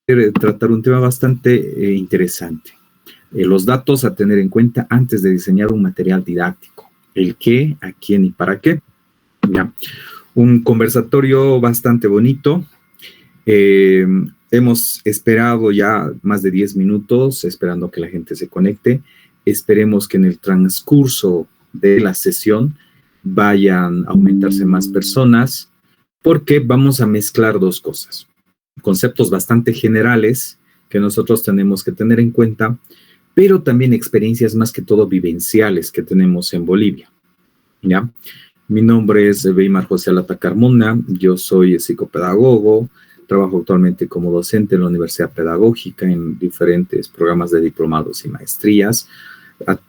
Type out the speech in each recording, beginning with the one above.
tratar un tema bastante interesante. Los datos a tener en cuenta antes de diseñar un material didáctico. El qué, a quién y para qué. Ya. Un conversatorio bastante bonito. Hemos esperado ya más de 10 minutos, esperando que la gente se conecte. Esperemos que en el transcurso de la sesión vayan a aumentarse más personas, porque vamos a mezclar dos cosas. Conceptos bastante generales que nosotros tenemos que tener en cuenta, pero también experiencias más que todo vivenciales que tenemos en Bolivia. ¿Ya? Mi nombre es Weimar José Alata Carmona, yo soy psicopedagogo, trabajo actualmente como docente en la Universidad Pedagógica en diferentes programas de diplomados y maestrías.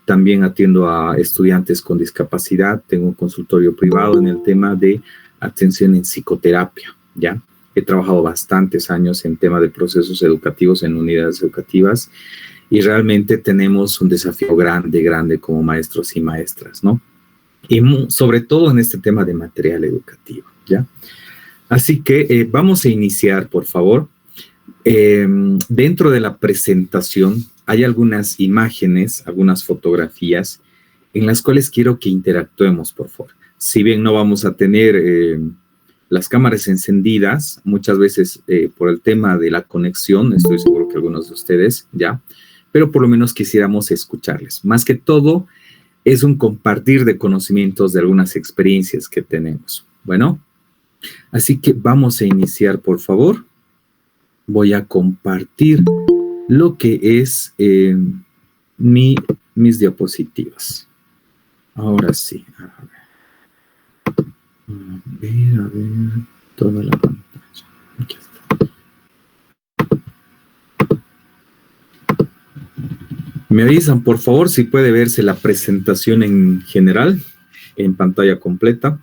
También atiendo a estudiantes con discapacidad, tengo un consultorio privado en el tema de atención en psicoterapia, ¿ya? He trabajado bastantes años en tema de procesos educativos en unidades educativas y realmente tenemos un desafío grande como maestros y maestras, ¿no? Y sobre todo en este tema de material educativo, ¿ya? Así que vamos a iniciar, por favor. Dentro de la presentación hay algunas imágenes, algunas fotografías en las cuales quiero que interactuemos, por favor. Si bien no vamos a tener las cámaras encendidas, muchas veces por el tema de la conexión, estoy seguro que algunos de ustedes ya, pero por lo menos quisiéramos escucharles. Más que todo, es un compartir de conocimientos de algunas experiencias que tenemos. Bueno, así que vamos a iniciar, por favor. Voy a compartir lo que es mis diapositivas. Ahora sí. A ver, toda la pantalla. Aquí está. Me avisan, por favor, si puede verse la presentación en general, en pantalla completa.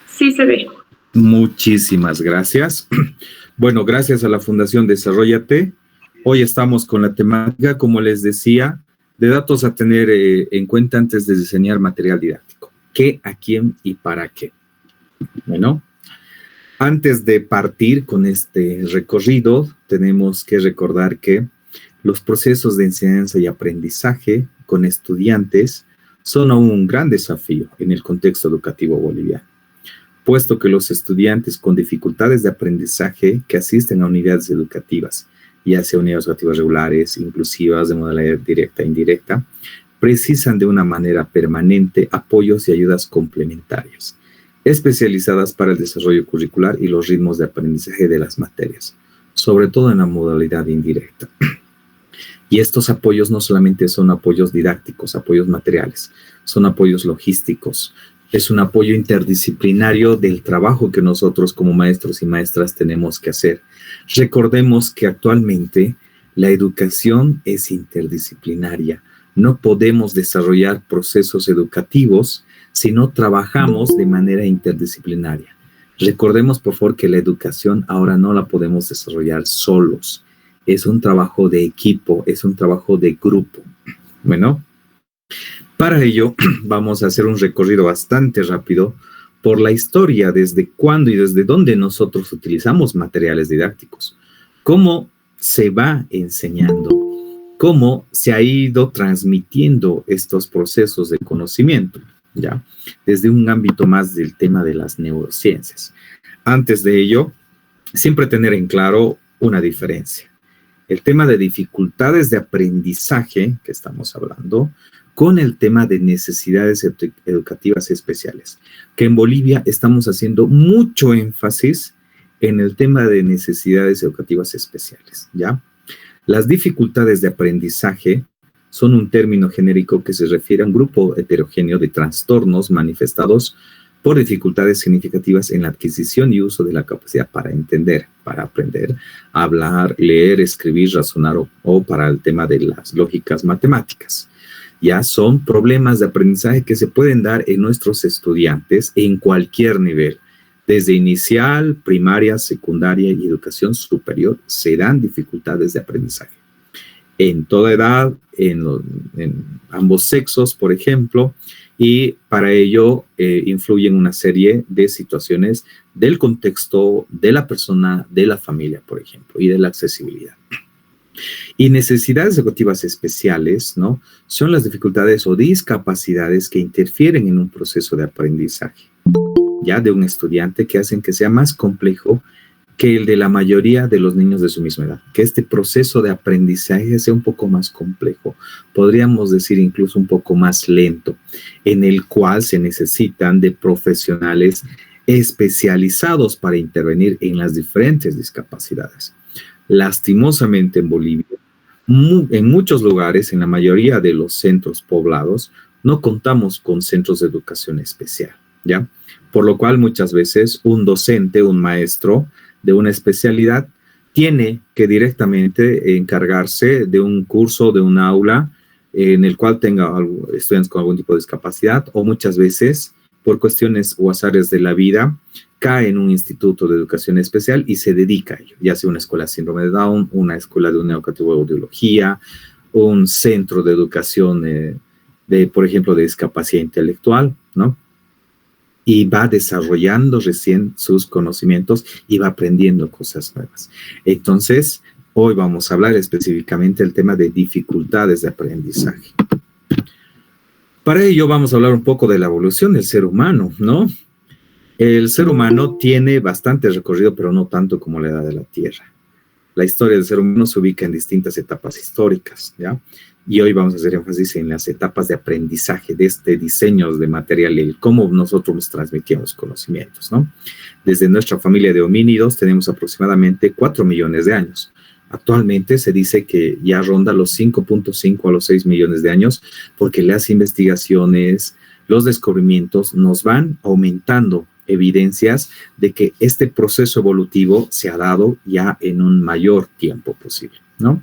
Sí, se ve. Muchísimas gracias. Bueno, gracias a la Fundación Desarróllate. Hoy estamos con la temática, como les decía, de datos a tener en cuenta antes de diseñar material didáctico. ¿Qué, a quién y para qué? Bueno, antes de partir con este recorrido, tenemos que recordar que los procesos de enseñanza y aprendizaje con estudiantes son aún un gran desafío en el contexto educativo boliviano, puesto que los estudiantes con dificultades de aprendizaje que asisten a unidades educativas, ya sea unidades educativas regulares, inclusivas, de modalidad directa e indirecta, precisan de una manera permanente apoyos y ayudas complementarias, especializadas para el desarrollo curricular y los ritmos de aprendizaje de las materias, sobre todo en la modalidad indirecta. Y estos apoyos no solamente son apoyos didácticos, apoyos materiales, son apoyos logísticos. Es un apoyo interdisciplinario del trabajo que nosotros como maestros y maestras tenemos que hacer. Recordemos que actualmente la educación es interdisciplinaria. No podemos desarrollar procesos educativos si no trabajamos de manera interdisciplinaria. Recordemos, por favor, que la educación ahora no la podemos desarrollar solos. Es un trabajo de equipo, es un trabajo de grupo. Bueno, para ello vamos a hacer un recorrido bastante rápido por la historia, desde cuándo y desde dónde nosotros utilizamos materiales didácticos, cómo se va enseñando, cómo se ha ido transmitiendo estos procesos de conocimiento, ¿ya? Desde un ámbito más del tema de las neurociencias. Antes de ello, siempre tener en claro una diferencia. El tema de dificultades de aprendizaje que estamos hablando con el tema de necesidades educativas especiales, que en Bolivia estamos haciendo mucho énfasis en el tema de necesidades educativas especiales, ¿ya? Las dificultades de aprendizaje son un término genérico que se refiere a un grupo heterogéneo de trastornos manifestados por dificultades significativas en la adquisición y uso de la capacidad para entender, para aprender, hablar, leer, escribir, razonar o para el tema de las lógicas matemáticas. Ya son problemas de aprendizaje que se pueden dar en nuestros estudiantes en cualquier nivel, desde inicial, primaria, secundaria y educación superior, se dan dificultades de aprendizaje. En toda edad, en ambos sexos, por ejemplo, Y para ello influyen una serie de situaciones del contexto de la persona, de la familia, por ejemplo, y de la accesibilidad. Y necesidades educativas especiales, ¿no? Son las dificultades o discapacidades que interfieren en un proceso de aprendizaje, ya de un estudiante, que hacen que sea más complejo que el de la mayoría de los niños de su misma edad, que este proceso de aprendizaje sea un poco más complejo, podríamos decir incluso un poco más lento, en el cual se necesitan de profesionales especializados para intervenir en las diferentes discapacidades. Lastimosamente en Bolivia, en muchos lugares, en la mayoría de los centros poblados, no contamos con centros de educación especial, ¿ya? Por lo cual muchas veces un docente, un maestro de una especialidad tiene que directamente encargarse de un curso, de un aula en el cual tenga estudiantes con algún tipo de discapacidad, o muchas veces por cuestiones o azares de la vida cae en un instituto de educación especial y se dedica a ello, ya sea una escuela de síndrome de Down, una escuela de un educativo de audiología, un centro de educación por ejemplo, de discapacidad intelectual, ¿no? Y va desarrollando recién sus conocimientos y va aprendiendo cosas nuevas. Entonces, hoy vamos a hablar específicamente del tema de dificultades de aprendizaje. Para ello vamos a hablar un poco de la evolución del ser humano, ¿no? El ser humano tiene bastante recorrido, pero no tanto como la edad de la Tierra. La historia del ser humano se ubica en distintas etapas históricas, ¿ya? Y hoy vamos a hacer énfasis en las etapas de aprendizaje de este diseño de material y cómo nosotros nos transmitimos conocimientos, ¿no? Desde nuestra familia de homínidos tenemos aproximadamente 4 millones de años. Actualmente se dice que ya ronda los 5.5 a los 6 millones de años porque las investigaciones, los descubrimientos nos van aumentando evidencias de que este proceso evolutivo se ha dado ya en un mayor tiempo posible, ¿no?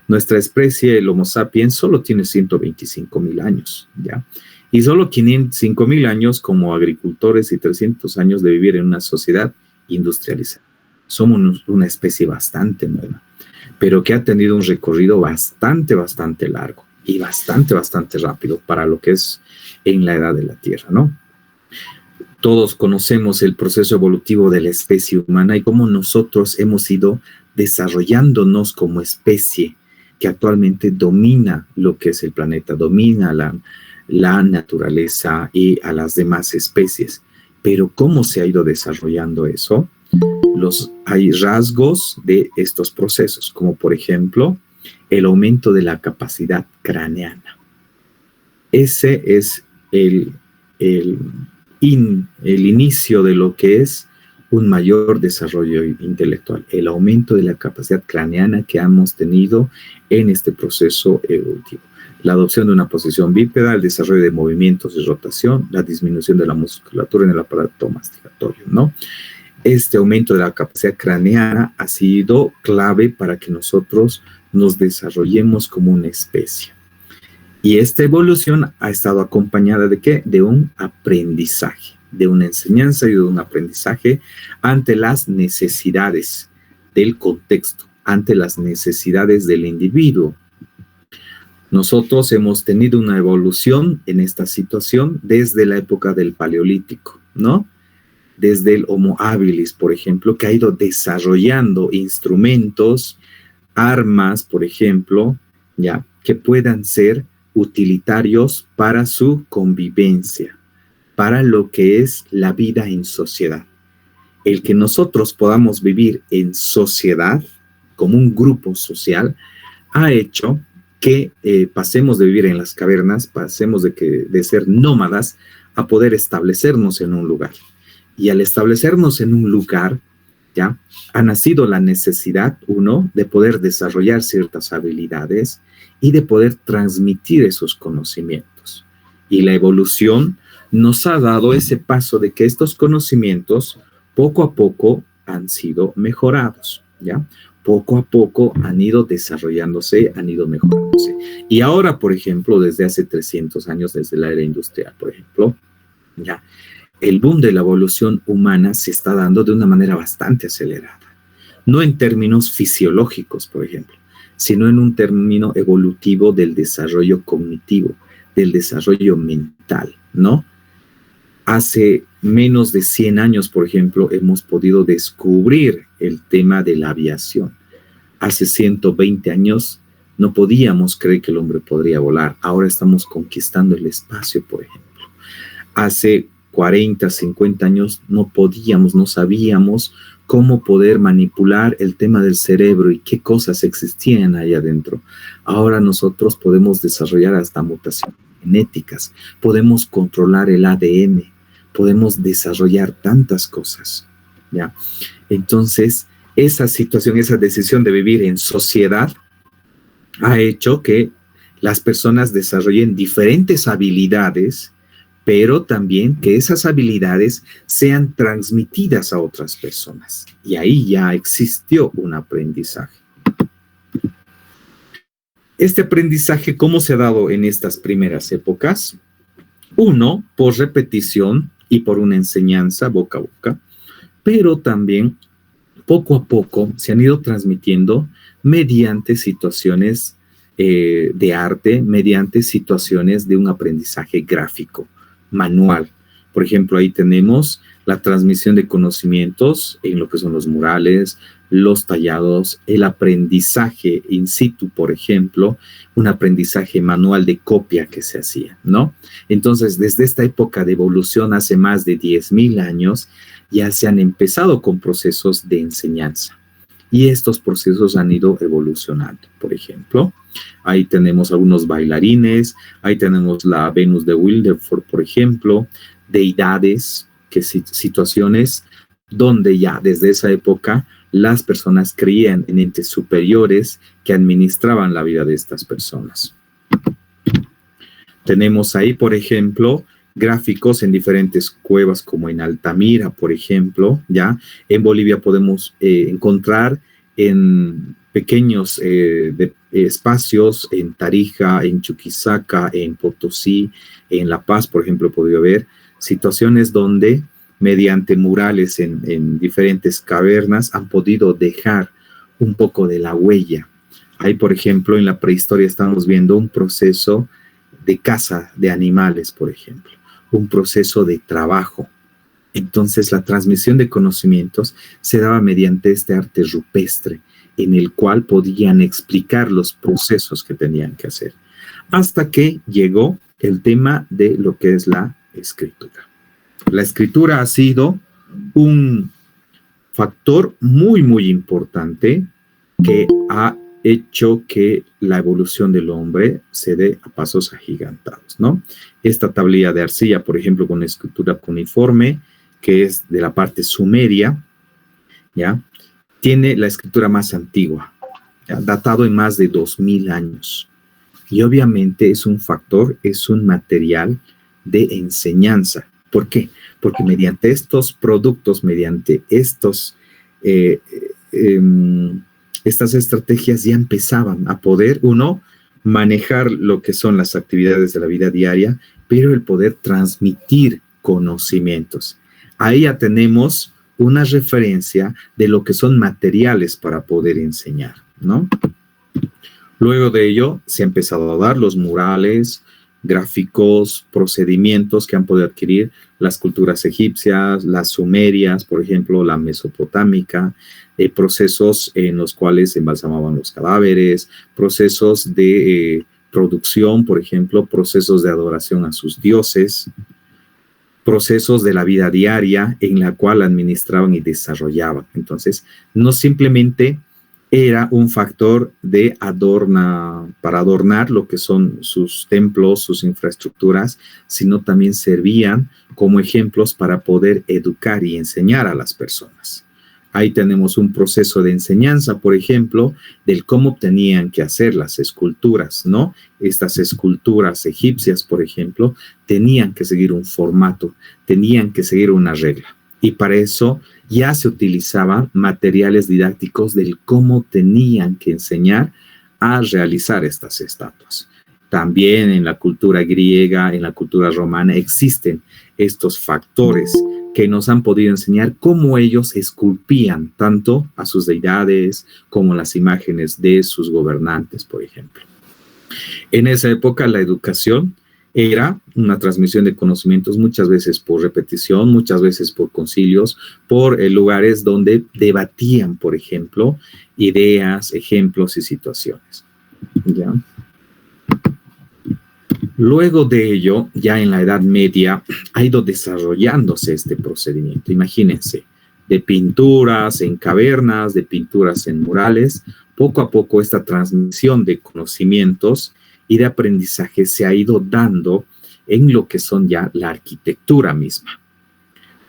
Nuestra especie, el Homo sapiens, solo tiene 125,000 años, ¿ya? Y solo 5,000 años como agricultores y 300 años de vivir en una sociedad industrializada. Somos una especie bastante nueva, pero que ha tenido un recorrido bastante largo y bastante rápido para lo que es en la edad de la Tierra, ¿no? Todos conocemos el proceso evolutivo de la especie humana y cómo nosotros hemos ido desarrollándonos como especie que actualmente domina lo que es el planeta, domina la naturaleza y a las demás especies. Pero ¿cómo se ha ido desarrollando eso? Hay rasgos de estos procesos, como por ejemplo el aumento de la capacidad craneana. Ese es el inicio de lo que es un mayor desarrollo intelectual, el aumento de la capacidad craneana que hemos tenido en este proceso evolutivo. La adopción de una posición bípeda, el desarrollo de movimientos y rotación, la disminución de la musculatura en el aparato masticatorio, ¿no? Este aumento de la capacidad craneana ha sido clave para que nosotros nos desarrollemos como una especie. Y esta evolución ha estado acompañada ¿de qué? De un aprendizaje, de una enseñanza y de un aprendizaje ante las necesidades del contexto, ante las necesidades del individuo. Nosotros hemos tenido una evolución en esta situación desde la época del Paleolítico, ¿no? Desde el Homo habilis, por ejemplo, que ha ido desarrollando instrumentos, armas, por ejemplo, ya, que puedan ser utilitarios para su convivencia, para lo que es la vida en sociedad. El que nosotros podamos vivir en sociedad, como un grupo social, ha hecho que pasemos de vivir en las cavernas, pasemos de ser nómadas a poder establecernos en un lugar. Y al establecernos en un lugar, ya ha nacido la necesidad, uno, de poder desarrollar ciertas habilidades y de poder transmitir esos conocimientos. Y la evolución nos ha dado ese paso de que estos conocimientos poco a poco han sido mejorados, ¿ya? Poco a poco han ido desarrollándose, han ido mejorándose. Y ahora, por ejemplo, desde hace 300 años, desde la era industrial, por ejemplo, ya, el boom de la evolución humana se está dando de una manera bastante acelerada. No en términos fisiológicos, por ejemplo, sino en un término evolutivo del desarrollo cognitivo, del desarrollo mental, ¿no? Hace menos de 100 años, por ejemplo, hemos podido descubrir el tema de la aviación. Hace 120 años no podíamos creer que el hombre podría volar. Ahora estamos conquistando el espacio, por ejemplo. Hace 40, 50 años no podíamos, no sabíamos cómo poder manipular el tema del cerebro y qué cosas existían ahí adentro. Ahora nosotros podemos desarrollar hasta mutaciones genéticas, podemos controlar el ADN, podemos desarrollar tantas cosas, ¿ya? Entonces, esa situación, esa decisión de vivir en sociedad ha hecho que las personas desarrollen diferentes habilidades, pero también que esas habilidades sean transmitidas a otras personas. Y ahí ya existió un aprendizaje. Este aprendizaje, ¿cómo se ha dado en estas primeras épocas? Uno, por repetición y por una enseñanza boca a boca, pero también poco a poco se han ido transmitiendo mediante situaciones de arte, mediante situaciones de un aprendizaje gráfico, manual. Por ejemplo, ahí tenemos la transmisión de conocimientos en lo que son los murales, los tallados, el aprendizaje in situ, por ejemplo, un aprendizaje manual de copia que se hacía, ¿no? Entonces, desde esta época de evolución, hace más de 10,000 años, ya se han empezado con procesos de enseñanza. Y estos procesos han ido evolucionando. Por ejemplo, ahí tenemos algunos bailarines, ahí tenemos la Venus de Wilderford, por ejemplo, deidades, situaciones donde ya desde esa época las personas creían en entes superiores que administraban la vida de estas personas. Tenemos ahí, por ejemplo, gráficos en diferentes cuevas como en Altamira, por ejemplo, ¿ya? En Bolivia podemos encontrar en pequeños espacios, en Tarija, en Chuquisaca, en Potosí, en La Paz, por ejemplo, he podido ver situaciones donde mediante murales en diferentes cavernas han podido dejar un poco de la huella. Ahí, por ejemplo, en la prehistoria estamos viendo un proceso de caza de animales, por ejemplo, un proceso de trabajo. Entonces, la transmisión de conocimientos se daba mediante este arte rupestre, en el cual podían explicar los procesos que tenían que hacer, hasta que llegó el tema de lo que es la escritura. La escritura ha sido un factor muy, muy importante que ha hecho que la evolución del hombre se dé a pasos agigantados, ¿no? Esta tablilla de arcilla, por ejemplo, con escritura cuneiforme, que es de la parte sumeria, ¿ya? Tiene la escritura más antigua, ¿ya? Datado en más de 2,000 años. Y obviamente es un factor, es un material de enseñanza. ¿Por qué? Porque mediante estos productos, mediante estas estrategias ya empezaban a poder, uno, manejar lo que son las actividades de la vida diaria, pero el poder transmitir conocimientos. Ahí ya tenemos una referencia de lo que son materiales para poder enseñar, ¿no? Luego de ello se ha empezado a dar los murales, gráficos, procedimientos que han podido adquirir las culturas egipcias, las sumerias, por ejemplo, la mesopotámica, procesos en los cuales se embalsamaban los cadáveres, procesos de producción, por ejemplo, procesos de adoración a sus dioses, procesos de la vida diaria en la cual administraban y desarrollaban. Entonces, no simplemente era un factor de para adornar lo que son sus templos, sus infraestructuras, sino también servían como ejemplos para poder educar y enseñar a las personas. Ahí tenemos un proceso de enseñanza, por ejemplo, del cómo tenían que hacer las esculturas, ¿no? Estas esculturas egipcias, por ejemplo, tenían que seguir un formato, tenían que seguir una regla. Y para eso ya se utilizaban materiales didácticos del cómo tenían que enseñar a realizar estas estatuas. También en la cultura griega, en la cultura romana, existen estos factores que nos han podido enseñar cómo ellos esculpían tanto a sus deidades como las imágenes de sus gobernantes, por ejemplo. En esa época la educación Era una transmisión de conocimientos muchas veces por repetición, muchas veces por concilios, por lugares donde debatían, por ejemplo, ideas, ejemplos y situaciones. ¿Ya? Luego de ello, ya en la Edad Media, ha ido desarrollándose este procedimiento. Imagínense, de pinturas en cavernas, de pinturas en murales, poco a poco esta transmisión de conocimientos y de aprendizaje se ha ido dando en lo que son ya la arquitectura misma.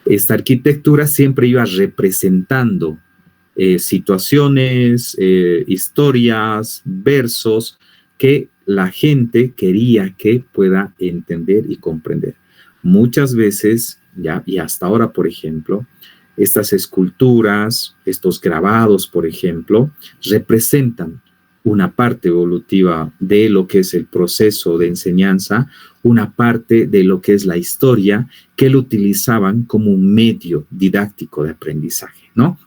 Esta arquitectura siempre iba representando situaciones, historias, versos que la gente quería que pueda entender y comprender. Muchas veces, ya, y hasta ahora, por ejemplo, estas esculturas, estos grabados, por ejemplo, representan una parte evolutiva de lo que es el proceso de enseñanza, una parte de lo que es la historia, que lo utilizaban como un medio didáctico de aprendizaje, ¿no?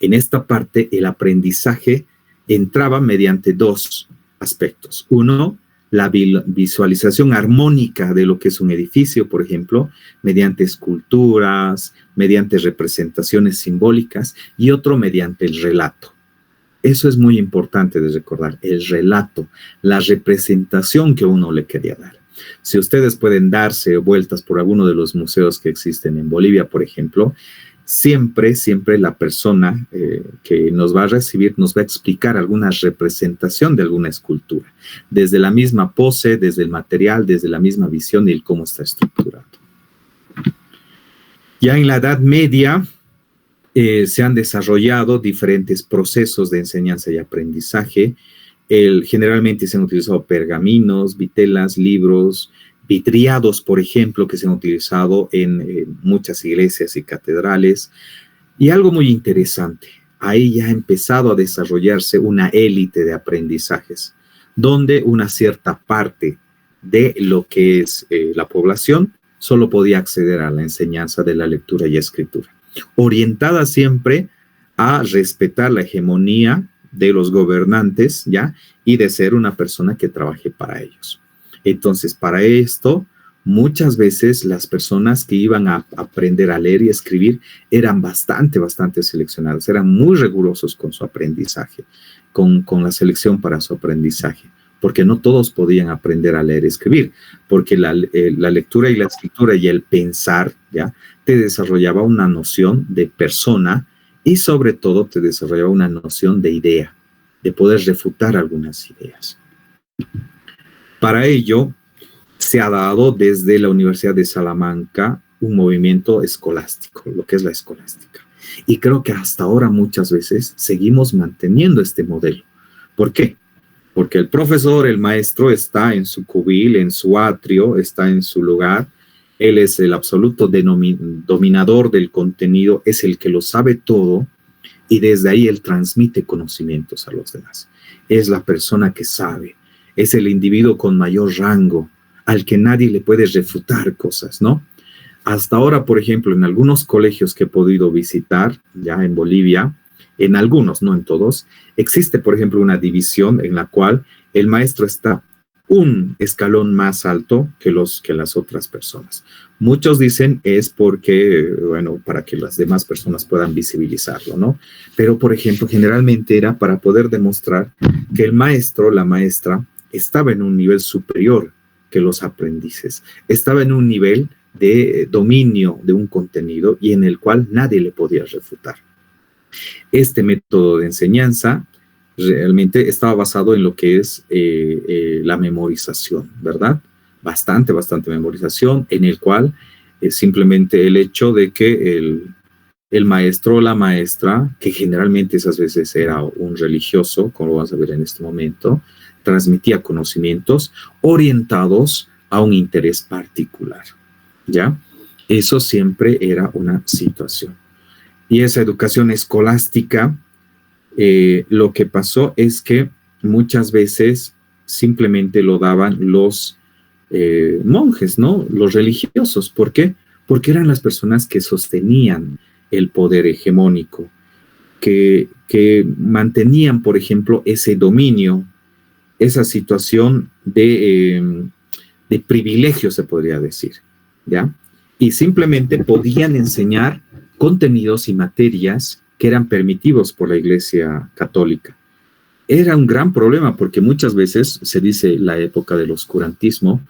En esta parte, el aprendizaje entraba mediante dos aspectos. Uno, la visualización armónica de lo que es un edificio, por ejemplo, mediante esculturas, mediante representaciones simbólicas, y otro mediante el relato. Eso es muy importante de recordar, el relato, la representación que uno le quería dar. Si ustedes pueden darse vueltas por alguno de los museos que existen en Bolivia, por ejemplo, siempre la persona que nos va a recibir nos va a explicar alguna representación de alguna escultura, desde la misma pose, desde el material, desde la misma visión y el cómo está estructurado. Ya en la Edad Media se han desarrollado diferentes procesos de enseñanza y aprendizaje. Generalmente se han utilizado pergaminos, vitelas, libros, vidriados, por ejemplo, que se han utilizado en muchas iglesias y catedrales. Y algo muy interesante, ahí ya ha empezado a desarrollarse una élite de aprendizajes, donde una cierta parte de lo que es la población solo podía acceder a la enseñanza de la lectura y escritura, orientada siempre a respetar la hegemonía de los gobernantes, ¿ya? Y de ser una persona que trabaje para ellos. Entonces, para esto, muchas veces las personas que iban a aprender a leer y escribir eran bastante seleccionadas, eran muy rigurosos con su aprendizaje, con la selección para su aprendizaje, porque no todos podían aprender a leer y escribir, porque la lectura y la escritura y el pensar, ¿ya? Te desarrollaba una noción de persona y sobre todo te desarrollaba una noción de idea, de poder refutar algunas ideas. Para ello, se ha dado desde la Universidad de Salamanca un movimiento escolástico, lo que es la escolástica. Y creo que hasta ahora muchas veces seguimos manteniendo este modelo. ¿Por qué? Porque el profesor, el maestro, está en su cubil, en su atrio, está en su lugar. Él es el absoluto dominador del contenido, es el que lo sabe todo y desde ahí él transmite conocimientos a los demás. Es la persona que sabe, es el individuo con mayor rango, al que nadie le puede refutar cosas, ¿no? Hasta ahora, por ejemplo, en algunos colegios que he podido visitar, ya en Bolivia, en algunos, no en todos, existe, por ejemplo, una división en la cual el maestro está un escalón más alto que las otras personas. Muchos dicen es porque, bueno, para que las demás personas puedan visibilizarlo, ¿no? Pero, por ejemplo, generalmente era para poder demostrar que el maestro, la maestra, estaba en un nivel superior que los aprendices, estaba en un nivel de dominio de un contenido y en el cual nadie le podía refutar. Este método de enseñanza realmente estaba basado en lo que es la memorización, ¿verdad? Bastante memorización, en el cual simplemente el hecho de que el maestro o la maestra, que generalmente esas veces era un religioso, como lo vamos a ver en este momento, transmitía conocimientos orientados a un interés particular, ¿ya? Eso siempre era una situación. Y esa educación escolástica, lo que pasó es que muchas veces simplemente lo daban los monjes, ¿no? Los religiosos. ¿Por qué? Porque eran las personas que sostenían el poder hegemónico, que mantenían, por ejemplo, ese dominio, esa situación de privilegio, se podría decir, ¿ya? Y simplemente podían enseñar contenidos y materias que eran permitidos por la Iglesia Católica. Era un gran problema porque muchas veces se dice la época del oscurantismo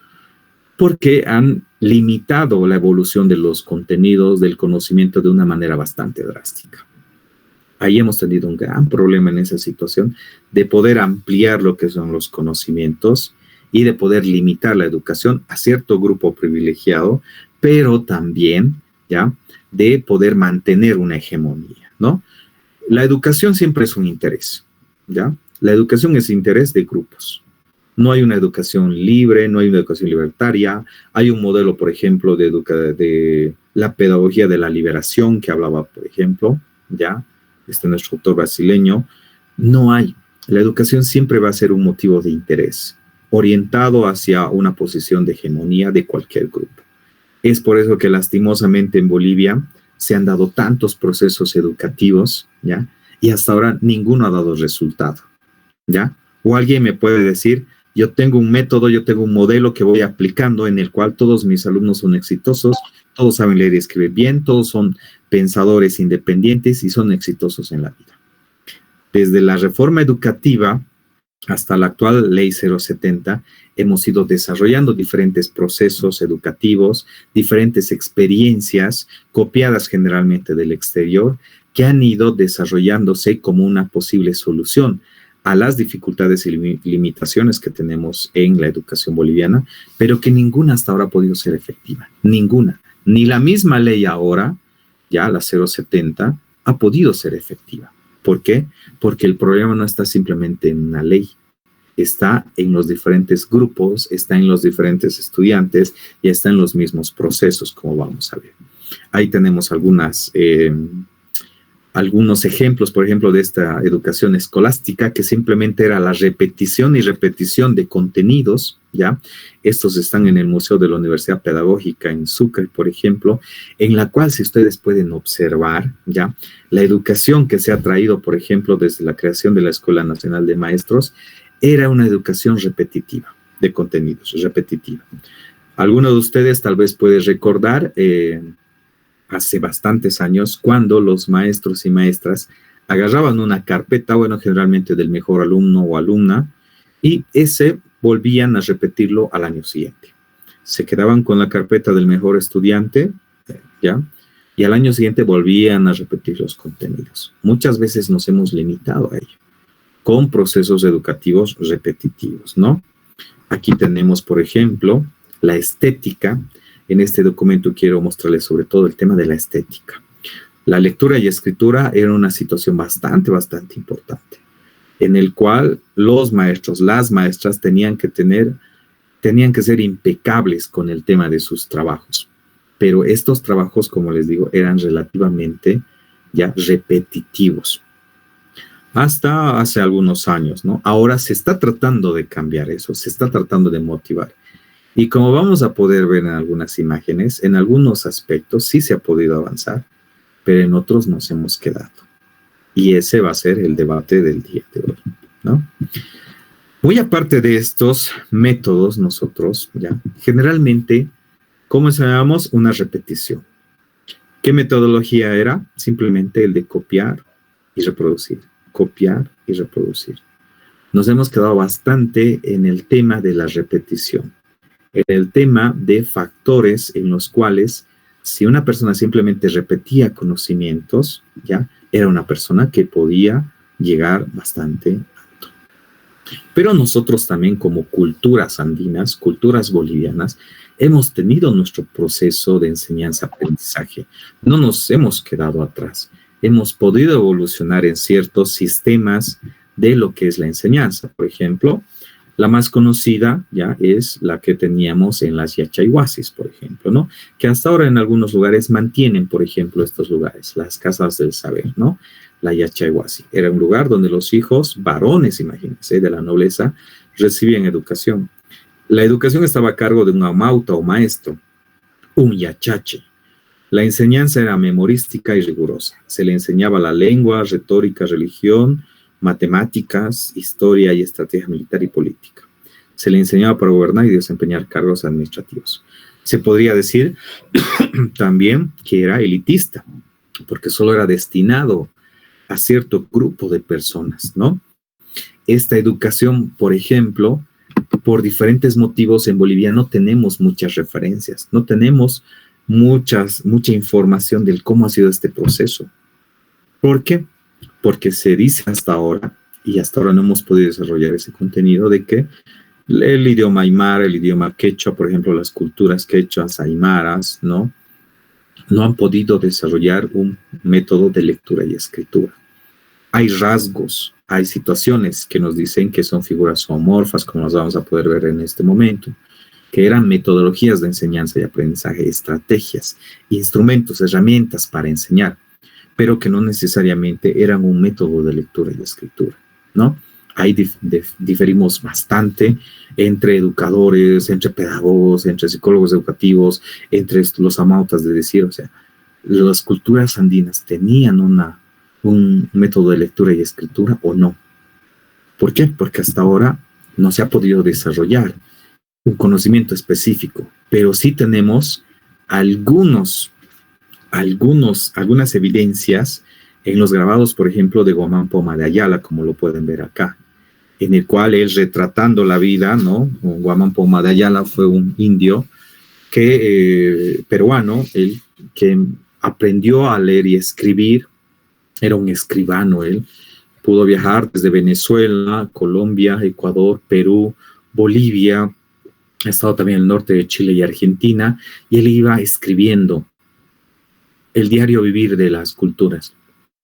porque han limitado la evolución de los contenidos, del conocimiento de una manera bastante drástica. Ahí hemos tenido un gran problema en esa situación de poder ampliar lo que son los conocimientos y de poder limitar la educación a cierto grupo privilegiado, pero también, ¿ya?, de poder mantener una hegemonía, ¿no? La educación siempre es un interés, ¿ya? La educación es interés de grupos. No hay una educación libre, no hay una educación libertaria. Hay un modelo, por ejemplo, de la pedagogía de la liberación que hablaba, por ejemplo, ¿ya? Nuestro autor brasileño. No hay. La educación siempre va a ser un motivo de interés, orientado hacia una posición de hegemonía de cualquier grupo. Es por eso que lastimosamente en Bolivia se han dado tantos procesos educativos, ¿ya? Y hasta ahora ninguno ha dado resultado, ¿ya? O alguien me puede decir, yo tengo un método, yo tengo un modelo que voy aplicando en el cual todos mis alumnos son exitosos, todos saben leer y escribir bien, todos son pensadores independientes y son exitosos en la vida. Desde la reforma educativa hasta la actual Ley 070, hemos ido desarrollando diferentes procesos educativos, diferentes experiencias copiadas generalmente del exterior, que han ido desarrollándose como una posible solución a las dificultades y limitaciones que tenemos en la educación boliviana, pero que ninguna hasta ahora ha podido ser efectiva. Ninguna. Ni la misma ley ahora, ya la 070, ha podido ser efectiva. ¿Por qué? Porque el problema no está simplemente en una ley. Está en los diferentes grupos, está en los diferentes estudiantes y está en los mismos procesos, como vamos a ver. Ahí tenemos algunos ejemplos, por ejemplo, de esta educación escolástica, que simplemente era la repetición y repetición de contenidos, ¿ya? Estos están en el Museo de la Universidad Pedagógica en Sucre, por ejemplo, en la cual, si ustedes pueden observar, ¿ya?, la educación que se ha traído, por ejemplo, desde la creación de la Escuela Nacional de Maestros, era una educación repetitiva, de contenidos, repetitiva. Alguno de ustedes tal vez puede recordar hace bastantes años, cuando los maestros y maestras agarraban una carpeta, bueno, generalmente del mejor alumno o alumna, y volvían a repetirlo al año siguiente. Se quedaban con la carpeta del mejor estudiante, ¿ya? Y al año siguiente volvían a repetir los contenidos. Muchas veces nos hemos limitado a ello, con procesos educativos repetitivos, ¿no? Aquí tenemos, por ejemplo, la estética. En este documento quiero mostrarles sobre todo el tema de la estética. La lectura y escritura era una situación bastante importante, en el cual los maestros, las maestras tenían que ser impecables con el tema de sus trabajos. Pero estos trabajos, como les digo, eran relativamente ya repetitivos. Hasta hace algunos años, ¿no? Ahora se está tratando de cambiar eso, se está tratando de motivar. Y como vamos a poder ver en algunas imágenes, en algunos aspectos sí se ha podido avanzar, pero en otros nos hemos quedado. Y ese va a ser el debate del día de hoy, ¿no? Muy aparte de estos métodos, nosotros, ya, generalmente, ¿cómo enseñábamos? Una repetición. ¿Qué metodología era? Simplemente el de copiar y reproducir, copiar y reproducir. Nos hemos quedado bastante en el tema de la repetición. El tema de factores en los cuales, si una persona simplemente repetía conocimientos, ya era una persona que podía llegar bastante alto. Pero nosotros también, como culturas andinas, culturas bolivianas, hemos tenido nuestro proceso de enseñanza-aprendizaje. No nos hemos quedado atrás. Hemos podido evolucionar en ciertos sistemas de lo que es la enseñanza. Por ejemplo, la más conocida ya es la que teníamos en las Yachayhuasis, por ejemplo, ¿no? Que hasta ahora en algunos lugares mantienen, por ejemplo, estos lugares, las casas del saber, ¿no? La Yachayhuasi era un lugar donde los hijos varones, imagínense, de la nobleza, recibían educación. La educación estaba a cargo de un amauta o maestro, un yachache. La enseñanza era memorística y rigurosa. Se le enseñaba la lengua, retórica, religión, matemáticas, historia y estrategia militar y política. Se le enseñaba para gobernar y desempeñar cargos administrativos. Se podría decir también que era elitista, porque solo era destinado a cierto grupo de personas, ¿no? Esta educación, por ejemplo, por diferentes motivos en Bolivia no tenemos muchas referencias, no tenemos mucha información del cómo ha sido este proceso. ¿Por qué? Porque se dice hasta ahora, y hasta ahora no hemos podido desarrollar ese contenido, de que el idioma aymara, el idioma quechua, por ejemplo, las culturas quechuas, aymaras, ¿no? No han podido desarrollar un método de lectura y escritura. Hay rasgos, hay situaciones que nos dicen que son figuras zoomorfas, como las vamos a poder ver en este momento, que eran metodologías de enseñanza y aprendizaje, estrategias, instrumentos, herramientas para enseñar, pero que no necesariamente eran un método de lectura y escritura, ¿no? Ahí diferimos bastante entre educadores, entre pedagogos, entre psicólogos educativos, entre los amautas de decir, o sea, las culturas andinas tenían un método de lectura y escritura o no. ¿Por qué? Porque hasta ahora no se ha podido desarrollar un conocimiento específico, pero sí tenemos algunas evidencias en los grabados, por ejemplo, de Guamán Poma de Ayala, como lo pueden ver acá, en el cual él retratando la vida, ¿no? Guamán Poma de Ayala fue un indio peruano, él que aprendió a leer y escribir, era un escribano él, pudo viajar desde Venezuela, Colombia, Ecuador, Perú, Bolivia, ha estado también en el norte de Chile y Argentina, y él iba escribiendo el diario vivir de las culturas,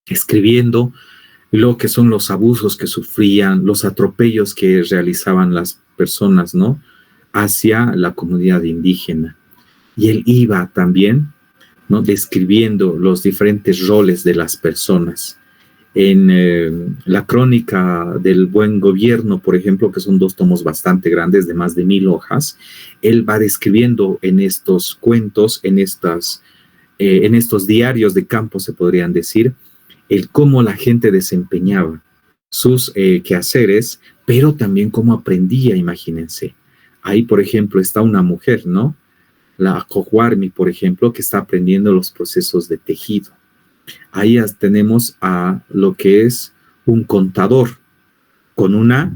escribiendo lo que son los abusos que sufrían, los atropellos que realizaban las personas, ¿no? Hacia la comunidad indígena. Y él iba también, ¿no? Describiendo los diferentes roles de las personas. En la crónica del buen gobierno, por ejemplo, que son 2 tomos bastante grandes de más de 1000 hojas, él va describiendo en estos cuentos, en estos diarios de campo, se podrían decir, el cómo la gente desempeñaba sus quehaceres, pero también cómo aprendía, imagínense. Ahí, por ejemplo, está una mujer, ¿no? La Cojuarmi, por ejemplo, que está aprendiendo los procesos de tejido. Ahí tenemos a lo que es un contador con una,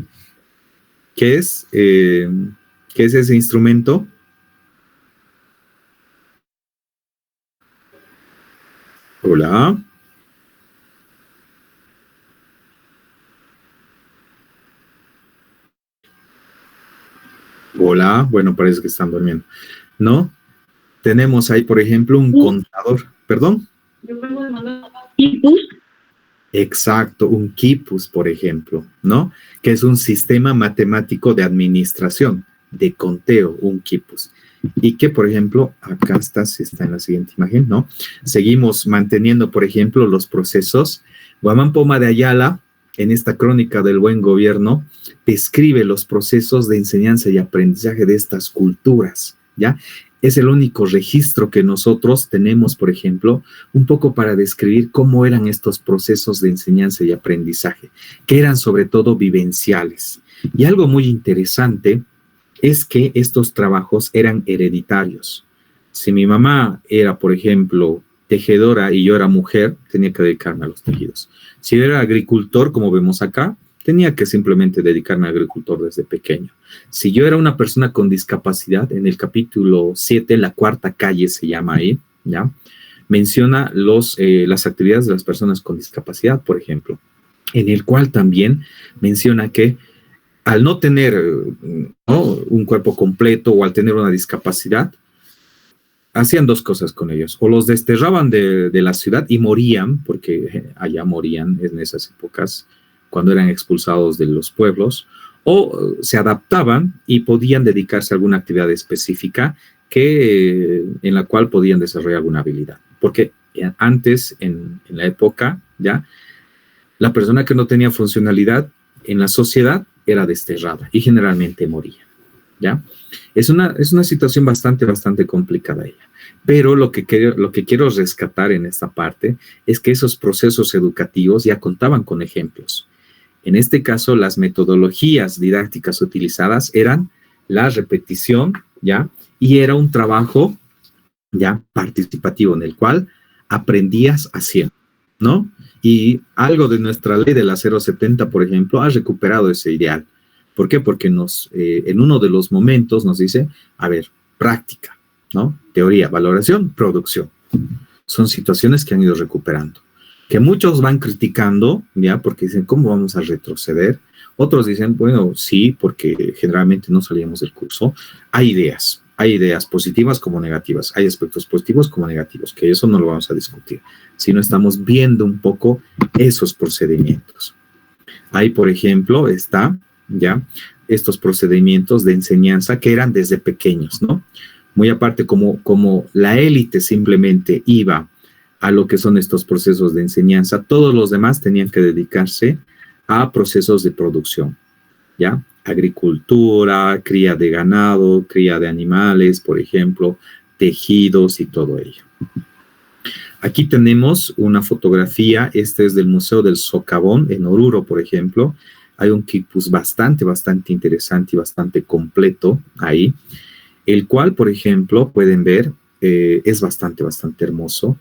¿qué es ese instrumento? Hola. Hola, bueno, parece que están durmiendo, ¿no? Tenemos ahí, por ejemplo, un contador, ¿perdón? ¿Quipus? Exacto, un quipus, por ejemplo, ¿no? Que es un sistema matemático de administración, de conteo, un quipus. Y que, por ejemplo, acá está, si está en la siguiente imagen, ¿no? Seguimos manteniendo, por ejemplo, los procesos. Guamán Poma de Ayala, en esta crónica del buen gobierno, describe los procesos de enseñanza y aprendizaje de estas culturas, ¿ya? Es el único registro que nosotros tenemos, por ejemplo, un poco para describir cómo eran estos procesos de enseñanza y aprendizaje, que eran sobre todo vivenciales. Y algo muy interesante es que estos trabajos eran hereditarios. Si mi mamá era, por ejemplo, tejedora y yo era mujer, tenía que dedicarme a los tejidos. Si yo era agricultor, como vemos acá, tenía que simplemente dedicarme a agricultor desde pequeño. Si yo era una persona con discapacidad, en el capítulo 7, la 4ª calle se llama ahí, ¿ya? Menciona las actividades de las personas con discapacidad, por ejemplo, en el cual también menciona que al no tener, ¿no?, un cuerpo completo o al tener una discapacidad, hacían 2 cosas con ellos. O los desterraban de la ciudad y morían, porque allá morían en esas épocas, cuando eran expulsados de los pueblos, o se adaptaban y podían dedicarse a alguna actividad específica en la cual podían desarrollar alguna habilidad. Porque antes, en la época, ¿ya?, la persona que no tenía funcionalidad en la sociedad era desterrada y generalmente moría, ¿ya? Es una situación bastante complicada ella. Pero lo que quiero rescatar en esta parte es que esos procesos educativos ya contaban con ejemplos. En este caso, las metodologías didácticas utilizadas eran la repetición, ¿ya? Y era un trabajo, ¿ya? Participativo, en el cual aprendías haciendo, ¿no? Y algo de nuestra ley de la 070, por ejemplo, ha recuperado ese ideal. ¿Por qué? Porque en uno de los momentos nos dice, a ver, práctica, ¿no? Teoría, valoración, producción. Son situaciones que han ido recuperando. Que muchos van criticando, ¿ya? Porque dicen, ¿cómo vamos a retroceder? Otros dicen, bueno, sí, porque generalmente no salíamos del curso. Hay ideas positivas como negativas, hay aspectos positivos como negativos, que eso no lo vamos a discutir, sino estamos viendo un poco esos procedimientos. Ahí, por ejemplo, está, ¿ya? Estos procedimientos de enseñanza que eran desde pequeños, ¿no? Muy aparte, como la élite simplemente iba a lo que son estos procesos de enseñanza, todos los demás tenían que dedicarse a procesos de producción, ¿ya? Agricultura, cría de ganado, cría de animales, por ejemplo, tejidos y todo ello. Aquí tenemos una fotografía, este es del Museo del Socavón, en Oruro, por ejemplo. Hay un quipus bastante interesante y bastante completo ahí, el cual, por ejemplo, pueden ver, es bastante hermoso.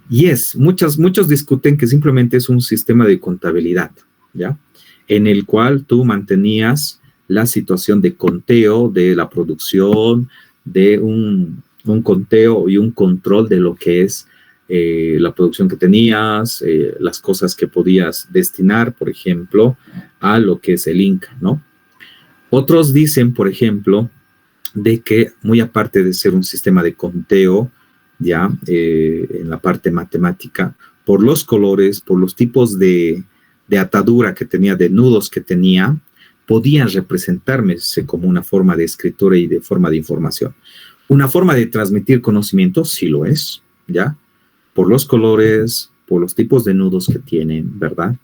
Y muchos discuten que simplemente es un sistema de contabilidad, ¿ya? En el cual tú mantenías la situación de conteo de la producción, de un conteo y un control de lo que es la producción que tenías, las cosas que podías destinar, por ejemplo, a lo que es el Inca, ¿no? Otros dicen, por ejemplo, de que muy aparte de ser un sistema de conteo, ya en la parte matemática, por los colores, por los tipos de atadura que tenía, de nudos que tenía, podían representarse como una forma de escritura y de forma de información. Una forma de transmitir conocimiento, sí lo es, ¿ya? Por los colores, por los tipos de nudos que tienen, ¿verdad?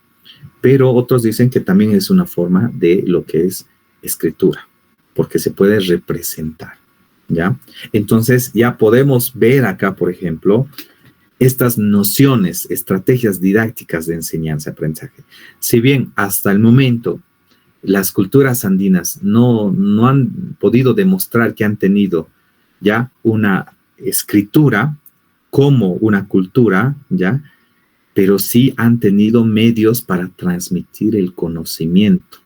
Pero otros dicen que también es una forma de lo que es escritura, porque se puede representar, ¿ya? Entonces ya podemos ver acá, por ejemplo, estas nociones, estrategias didácticas de enseñanza-aprendizaje. Si bien hasta el momento las culturas andinas no han podido demostrar que han tenido ya una escritura como una cultura, ¿ya? Pero sí han tenido medios para transmitir el conocimiento.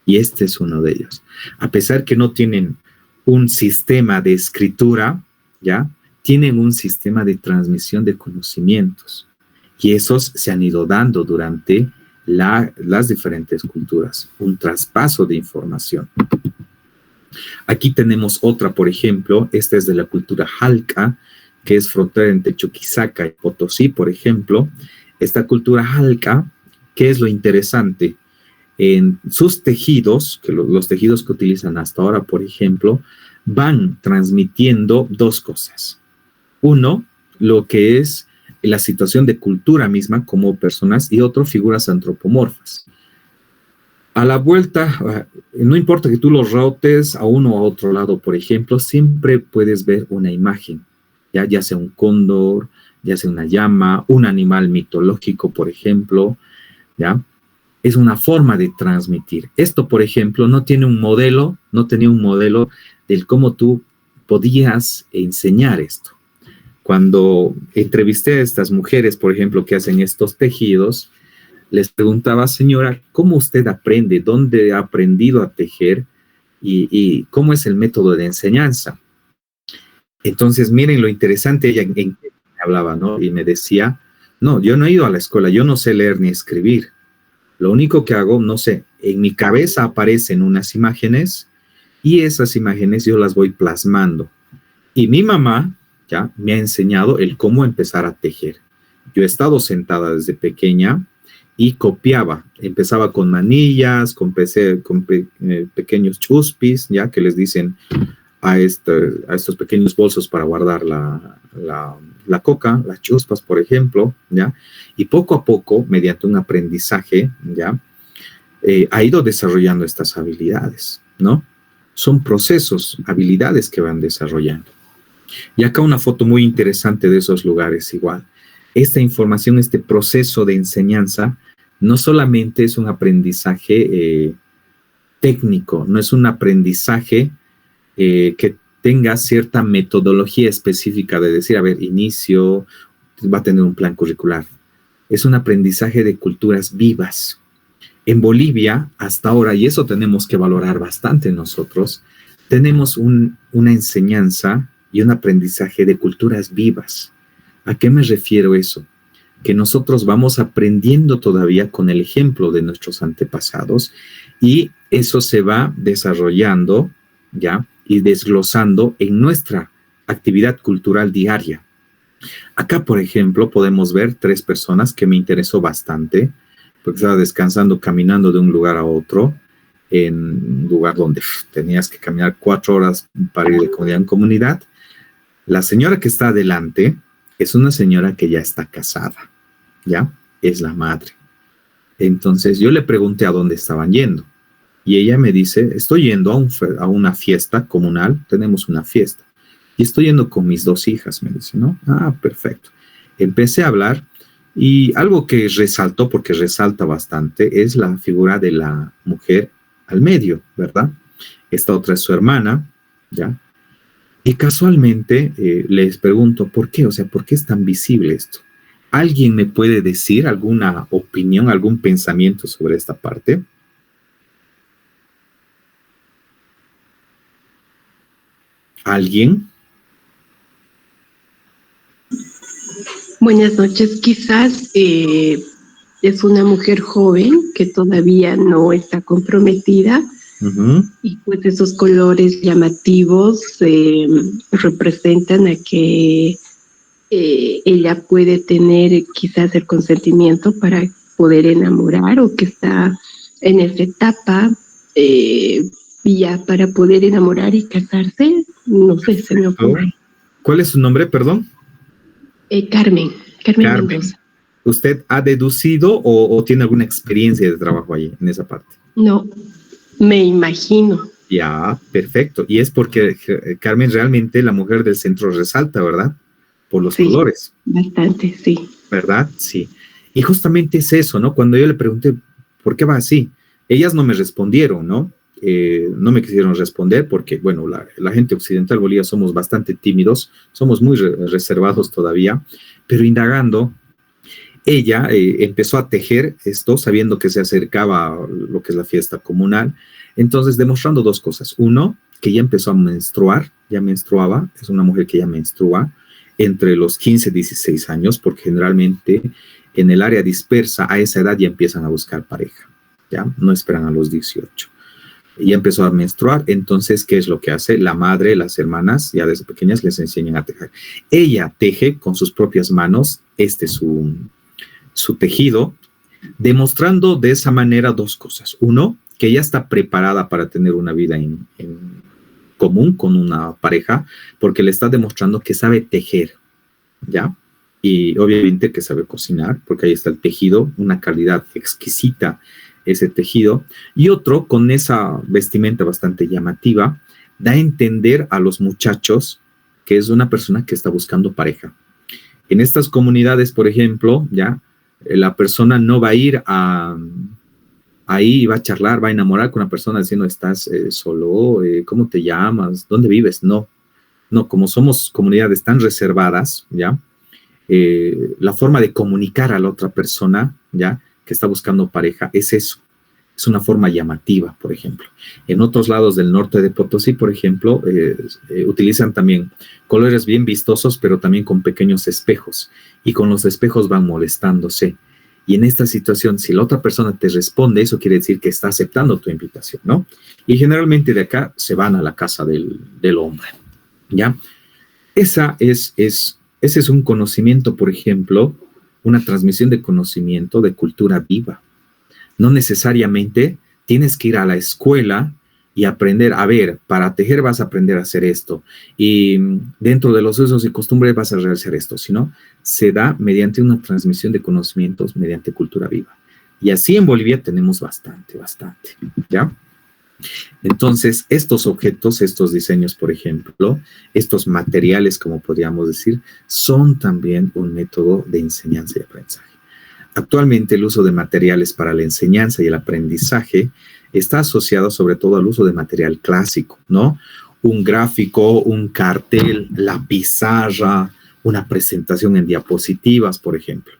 Y este es uno de ellos. A pesar que no tienen un sistema de escritura, ¿ya? Tienen un sistema de transmisión de conocimientos. Y esos se han ido dando durante las diferentes culturas. Un traspaso de información. Aquí tenemos otra, por ejemplo, esta es de la cultura Jalca, que es frontera entre Chuquisaca y Potosí, por ejemplo. Esta cultura Jalca, ¿qué es lo interesante? En sus tejidos, que los tejidos que utilizan hasta ahora, por ejemplo, van transmitiendo dos cosas. Uno, lo que es la situación de cultura misma como personas, y otro, figuras antropomorfas. A la vuelta, no importa que tú los rotes a uno o a otro lado, por ejemplo, siempre puedes ver una imagen, ya sea un cóndor, ya sea una llama, un animal mitológico, por ejemplo, ¿ya? Es una forma de transmitir. Esto, por ejemplo, no tenía un modelo del cómo tú podías enseñar esto. Cuando entrevisté a estas mujeres, por ejemplo, que hacen estos tejidos, les preguntaba, señora, ¿cómo usted aprende? ¿Dónde ha aprendido a tejer? ¿Y cómo es el método de enseñanza? Entonces, miren lo interesante, ella en qué me hablaba, ¿no? Y me decía, no, yo no he ido a la escuela, yo no sé leer ni escribir. Lo único que hago, no sé, en mi cabeza aparecen unas imágenes y esas imágenes yo las voy plasmando. Y mi mamá ya me ha enseñado el cómo empezar a tejer. Yo he estado sentada desde pequeña y copiaba. Empezaba con manillas, con pequeños chuspis, ya que les dicen a estos pequeños bolsos para guardar la coca, las chuspas, por ejemplo, ¿ya? Y poco a poco, mediante un aprendizaje, ¿ya? Ha ido desarrollando estas habilidades, ¿no? Son procesos, habilidades que van desarrollando. Y acá una foto muy interesante de esos lugares igual. Esta información, este proceso de enseñanza, no solamente es un aprendizaje técnico, no es un aprendizaje que tenga cierta metodología específica de decir, a ver, inicio, va a tener un plan curricular. Es un aprendizaje de culturas vivas. En Bolivia, hasta ahora, y eso tenemos que valorar bastante nosotros, tenemos una enseñanza y un aprendizaje de culturas vivas. ¿A qué me refiero eso? Que nosotros vamos aprendiendo todavía con el ejemplo de nuestros antepasados y eso se va desarrollando, ¿ya? Y desglosando en nuestra actividad cultural diaria. Acá, por ejemplo, podemos ver 3 personas que me interesó bastante, porque estaba descansando, caminando de un lugar a otro, en un lugar donde tenías que caminar 4 horas para ir de comunidad en comunidad. La señora que está adelante es una señora que ya está casada, ¿ya? Es la madre. Entonces yo le pregunté a dónde estaban yendo y ella me dice, estoy yendo a una fiesta comunal, tenemos una fiesta, y estoy yendo con mis 2 hijas, me dice, ¿no? Ah, perfecto. Empecé a hablar y algo que resaltó, porque resalta bastante, es la figura de la mujer al medio, ¿verdad? Esta otra es su hermana, ¿ya? Y casualmente les pregunto, ¿por qué? O sea, ¿por qué es tan visible esto? ¿Alguien me puede decir alguna opinión, algún pensamiento sobre esta parte? ¿Alguien? Buenas noches. Quizás es una mujer joven que todavía no está comprometida. Y pues esos colores llamativos representan a que ella puede tener quizás el consentimiento para poder enamorar o que está en esa etapa ya para poder enamorar y casarse. No sé, se me ocurre. ¿Cuál es su nombre, perdón? Carmen Mendoza. ¿Usted ha deducido o tiene alguna experiencia de trabajo ahí, en esa parte? No, me imagino. Ya, perfecto. Y es porque Carmen realmente la mujer del centro resalta, ¿verdad? Por los colores. Bastante, sí. ¿Verdad? Sí. Y justamente es eso, ¿no? Cuando yo le pregunté, ¿por qué va así? Ellas no me respondieron, ¿no? No me quisieron responder porque, bueno, la gente occidental Bolivia somos bastante tímidos, somos muy reservados todavía, pero indagando, ella empezó a tejer esto sabiendo que se acercaba a lo que es la fiesta comunal, entonces demostrando 2 cosas. Uno, que ya empezó a menstruar, ya menstruaba, es una mujer que ya menstrua entre los 15 y 16 años, porque generalmente en el área dispersa a esa edad ya empiezan a buscar pareja, ya no esperan a los 18. Y empezó a menstruar, entonces, ¿qué es lo que hace? La madre, las hermanas, ya desde pequeñas les enseñan a tejer. Ella teje con sus propias manos su tejido, demostrando de esa manera 2 cosas. Uno, que ella está preparada para tener una vida en común con una pareja, porque le está demostrando que sabe tejer, ¿ya? Y obviamente que sabe cocinar, porque ahí está el tejido, una calidad exquisita ese tejido. Y otro, con esa vestimenta bastante llamativa, da a entender a los muchachos que es una persona que está buscando pareja. En estas comunidades, por ejemplo, ya la persona no va a ir ahí va a charlar, va a enamorar con una persona diciendo, estás solo, ¿cómo te llamas? ¿Dónde vives? No, como somos comunidades tan reservadas, ¿ya? La forma de comunicar a la otra persona, ¿ya? Que está buscando pareja, es eso. Es una forma llamativa, por ejemplo. En otros lados del norte de Potosí, por ejemplo, utilizan también colores bien vistosos, pero también con pequeños espejos. Y con los espejos van molestándose. Y en esta situación, si la otra persona te responde, eso quiere decir que está aceptando tu invitación, ¿no? Y generalmente de acá se van a la casa del hombre, ¿ya? Ese es un conocimiento, por ejemplo, una transmisión de conocimiento de cultura viva. No necesariamente tienes que ir a la escuela y aprender, a ver, para tejer vas a aprender a hacer esto, y dentro de los usos y costumbres vas a realizar esto, sino se da mediante una transmisión de conocimientos, mediante cultura viva. Y así en Bolivia tenemos bastante, ¿ya? Entonces, estos objetos, estos diseños, por ejemplo, estos materiales, como podríamos decir, son también un método de enseñanza y aprendizaje. Actualmente el uso de materiales para la enseñanza y el aprendizaje está asociado sobre todo al uso de material clásico, ¿no? Un gráfico, un cartel, la pizarra, una presentación en diapositivas, por ejemplo.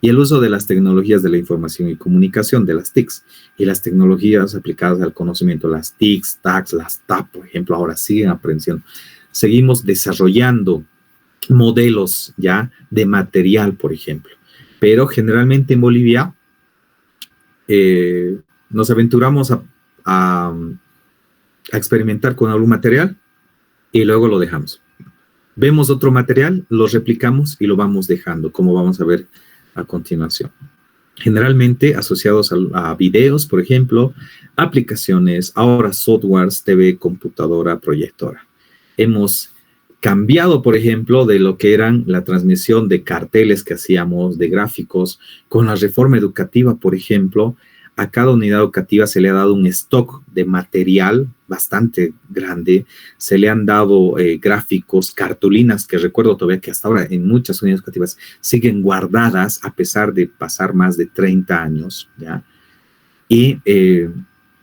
Y el uso de las tecnologías de la información y comunicación, de las TICs, y las tecnologías aplicadas al conocimiento, las TICs, TACs, las TAP, por ejemplo, ahora siguen aprendiendo. Seguimos desarrollando modelos ya de material, por ejemplo. Pero generalmente en Bolivia nos aventuramos a experimentar con algún material y luego lo dejamos. Vemos otro material, lo replicamos y lo vamos dejando, como vamos a ver a continuación. Generalmente asociados a videos, por ejemplo, aplicaciones, ahora softwares, TV, computadora, proyectora. Hemos cambiado, por ejemplo, de lo que eran la transmisión de carteles que hacíamos, de gráficos, con la reforma educativa, por ejemplo. A cada unidad educativa se le ha dado un stock de material bastante grande, se le han dado gráficos, cartulinas, que recuerdo todavía que hasta ahora en muchas unidades educativas siguen guardadas a pesar de pasar más de 30 años, ¿ya? Y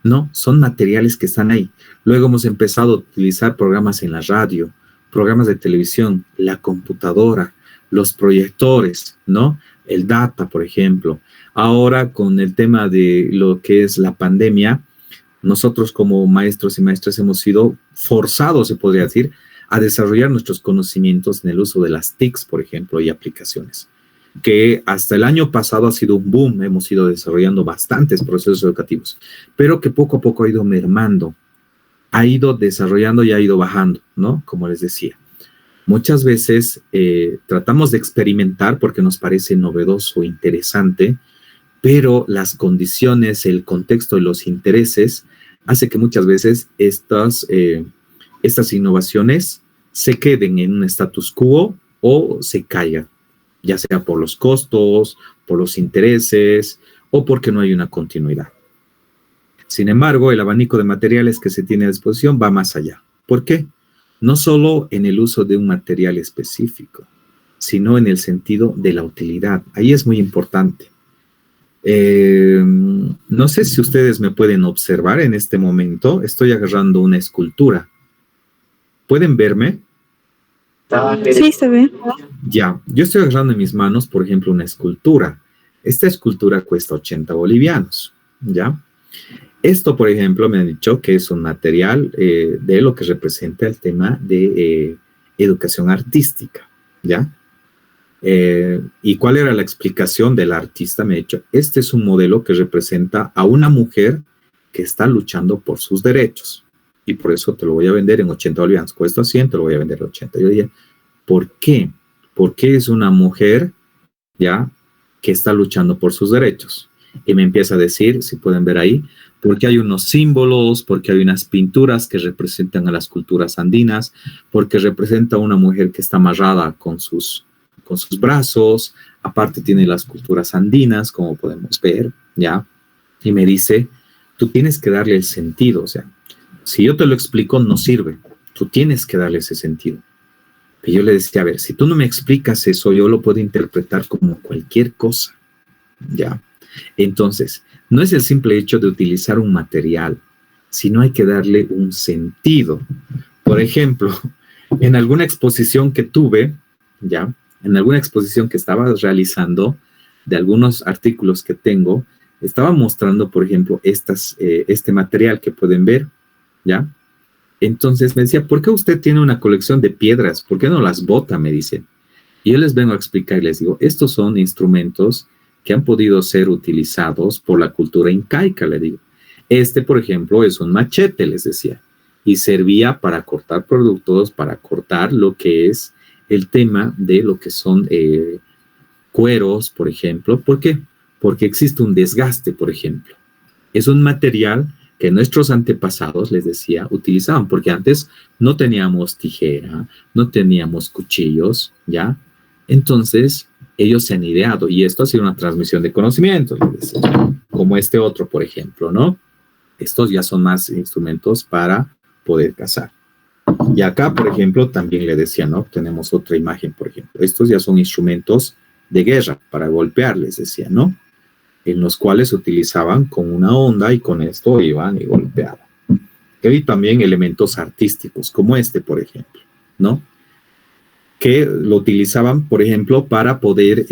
no, son materiales que están ahí. Luego hemos empezado a utilizar programas en la radio, programas de televisión, la computadora, los proyectores, ¿no? El data, por ejemplo. Ahora, con el tema de lo que es la pandemia, nosotros como maestros y maestras hemos sido forzados, se podría decir, a desarrollar nuestros conocimientos en el uso de las TICs, por ejemplo, y aplicaciones, que hasta el año pasado ha sido un boom, hemos ido desarrollando bastantes procesos educativos, pero que poco a poco ha ido mermando, ha ido desarrollando y ha ido bajando, ¿no? Como les decía. Muchas veces tratamos de experimentar porque nos parece novedoso, interesante, pero las condiciones, el contexto y los intereses hace que muchas veces estas innovaciones se queden en un status quo o se caigan, ya sea por los costos, por los intereses o porque no hay una continuidad. Sin embargo, el abanico de materiales que se tiene a disposición va más allá. ¿Por qué? No solo en el uso de un material específico, sino en el sentido de la utilidad. Ahí es muy importante. No sé si ustedes me pueden observar en este momento. Estoy agarrando una escultura. ¿Pueden verme? Sí, se ve. Ya, yo estoy agarrando en mis manos, por ejemplo, una escultura. Esta escultura cuesta 80 bolivianos, ¿ya? Esto, por ejemplo, me han dicho que es un material de lo que representa el tema de educación artística, ¿ya? ¿Y cuál era la explicación del artista? Me ha dicho, este es un modelo que representa a una mujer que está luchando por sus derechos. Y por eso te lo voy a vender en 80 bolivianos. Cuesta 100, te lo voy a vender en 80. Yo diría, ¿por qué? ¿Por qué es una mujer, ya, que está luchando por sus derechos? Y me empieza a decir, si pueden ver ahí, porque hay unos símbolos, porque hay unas pinturas que representan a las culturas andinas, porque representa a una mujer que está amarrada con sus brazos, aparte tiene las culturas andinas, como podemos ver, ¿ya? Y me dice, tú tienes que darle el sentido, o sea, si yo te lo explico, no sirve, tú tienes que darle ese sentido. Y yo le decía, a ver, si tú no me explicas eso, yo lo puedo interpretar como cualquier cosa, ¿ya? Entonces, no es el simple hecho de utilizar un material, sino hay que darle un sentido. Por ejemplo, en alguna exposición que tuve, ¿ya? En alguna exposición que estaba realizando de algunos artículos que tengo, estaba mostrando, por ejemplo, este material que pueden ver, ¿ya? Entonces me decía, ¿por qué usted tiene una colección de piedras? ¿Por qué no las bota? Me dicen. Y yo les vengo a explicar y les digo, estos son instrumentos que han podido ser utilizados por la cultura incaica, le digo. Por ejemplo, es un machete, les decía, y servía para cortar productos, para cortar lo que es el tema de lo que son cueros, por ejemplo. ¿Por qué? Porque existe un desgaste, por ejemplo. Es un material que nuestros antepasados, les decía, utilizaban, porque antes no teníamos tijera, no teníamos cuchillos, ¿ya? Entonces, ellos se han ideado, y esto ha sido una transmisión de conocimientos, les decía, como este otro, por ejemplo, ¿no? Estos ya son más instrumentos para poder cazar. Y acá, por ejemplo, también le decía, ¿no? Tenemos otra imagen, por ejemplo. Estos ya son instrumentos de guerra para golpear, les decía, ¿no? En los cuales utilizaban con una onda y con esto iban y golpeaban. Y también elementos artísticos, como este, por ejemplo, ¿no? Que lo utilizaban, por ejemplo, para poder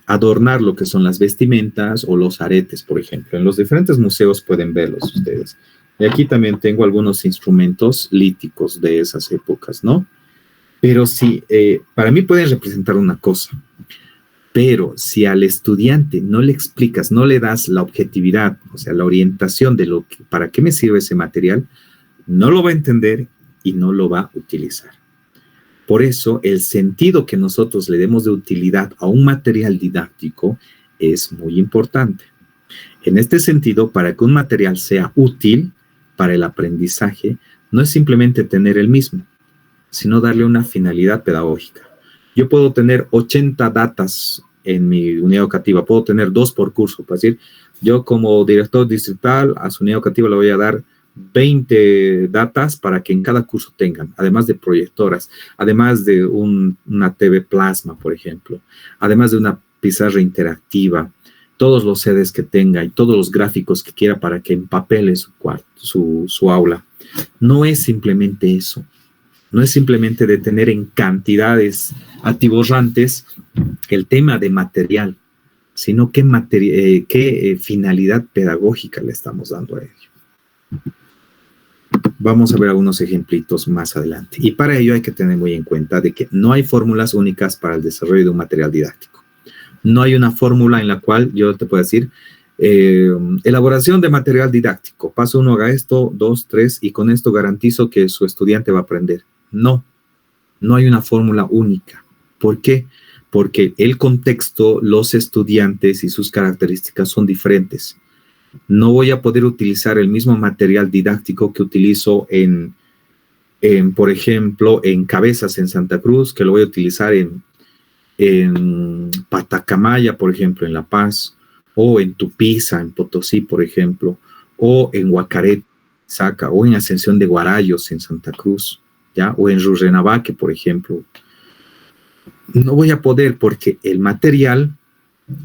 adornar lo que son las vestimentas o los aretes, por ejemplo. En los diferentes museos pueden verlos ustedes. Y aquí también tengo algunos instrumentos líticos de esas épocas, ¿no? Pero sí, para mí pueden representar una cosa, pero si al estudiante no le explicas, no le das la objetividad, o sea, la orientación de lo que, para qué me sirve ese material, no lo va a entender y no lo va a utilizar. Por eso, el sentido que nosotros le demos de utilidad a un material didáctico es muy importante. En este sentido, para que un material sea útil para el aprendizaje, no es simplemente tener el mismo, sino darle una finalidad pedagógica. Yo puedo tener 80 datas en mi unidad educativa, puedo tener 2 por curso, para decir, yo como director distrital a su unidad educativa le voy a dar 20 datas para que en cada curso tengan, además de proyectoras, además de una TV plasma, por ejemplo, además de una pizarra interactiva, todos los CDs que tenga y todos los gráficos que quiera para que empapele su cuarto, su aula. No es simplemente eso. No es simplemente de tener en cantidades atiborrantes el tema de material, sino qué finalidad pedagógica le estamos dando a ello. Vamos a ver algunos ejemplitos más adelante. Y para ello hay que tener muy en cuenta de que no hay fórmulas únicas para el desarrollo de un material didáctico. No hay una fórmula en la cual yo te puedo decir, elaboración de material didáctico. Paso 1, haga esto, 2, 3, y con esto garantizo que su estudiante va a aprender. No hay una fórmula única. ¿Por qué? Porque el contexto, los estudiantes y sus características son diferentes. No voy a poder utilizar el mismo material didáctico que utilizo por ejemplo, en Cabezas en Santa Cruz, que lo voy a utilizar en Patacamaya, por ejemplo, en La Paz, o en Tupiza, en Potosí, por ejemplo, o en Huacarete, Saca, o en Ascensión de Guarayos, en Santa Cruz, ¿ya? O en Rurrenabaque, por ejemplo. No voy a poder porque el material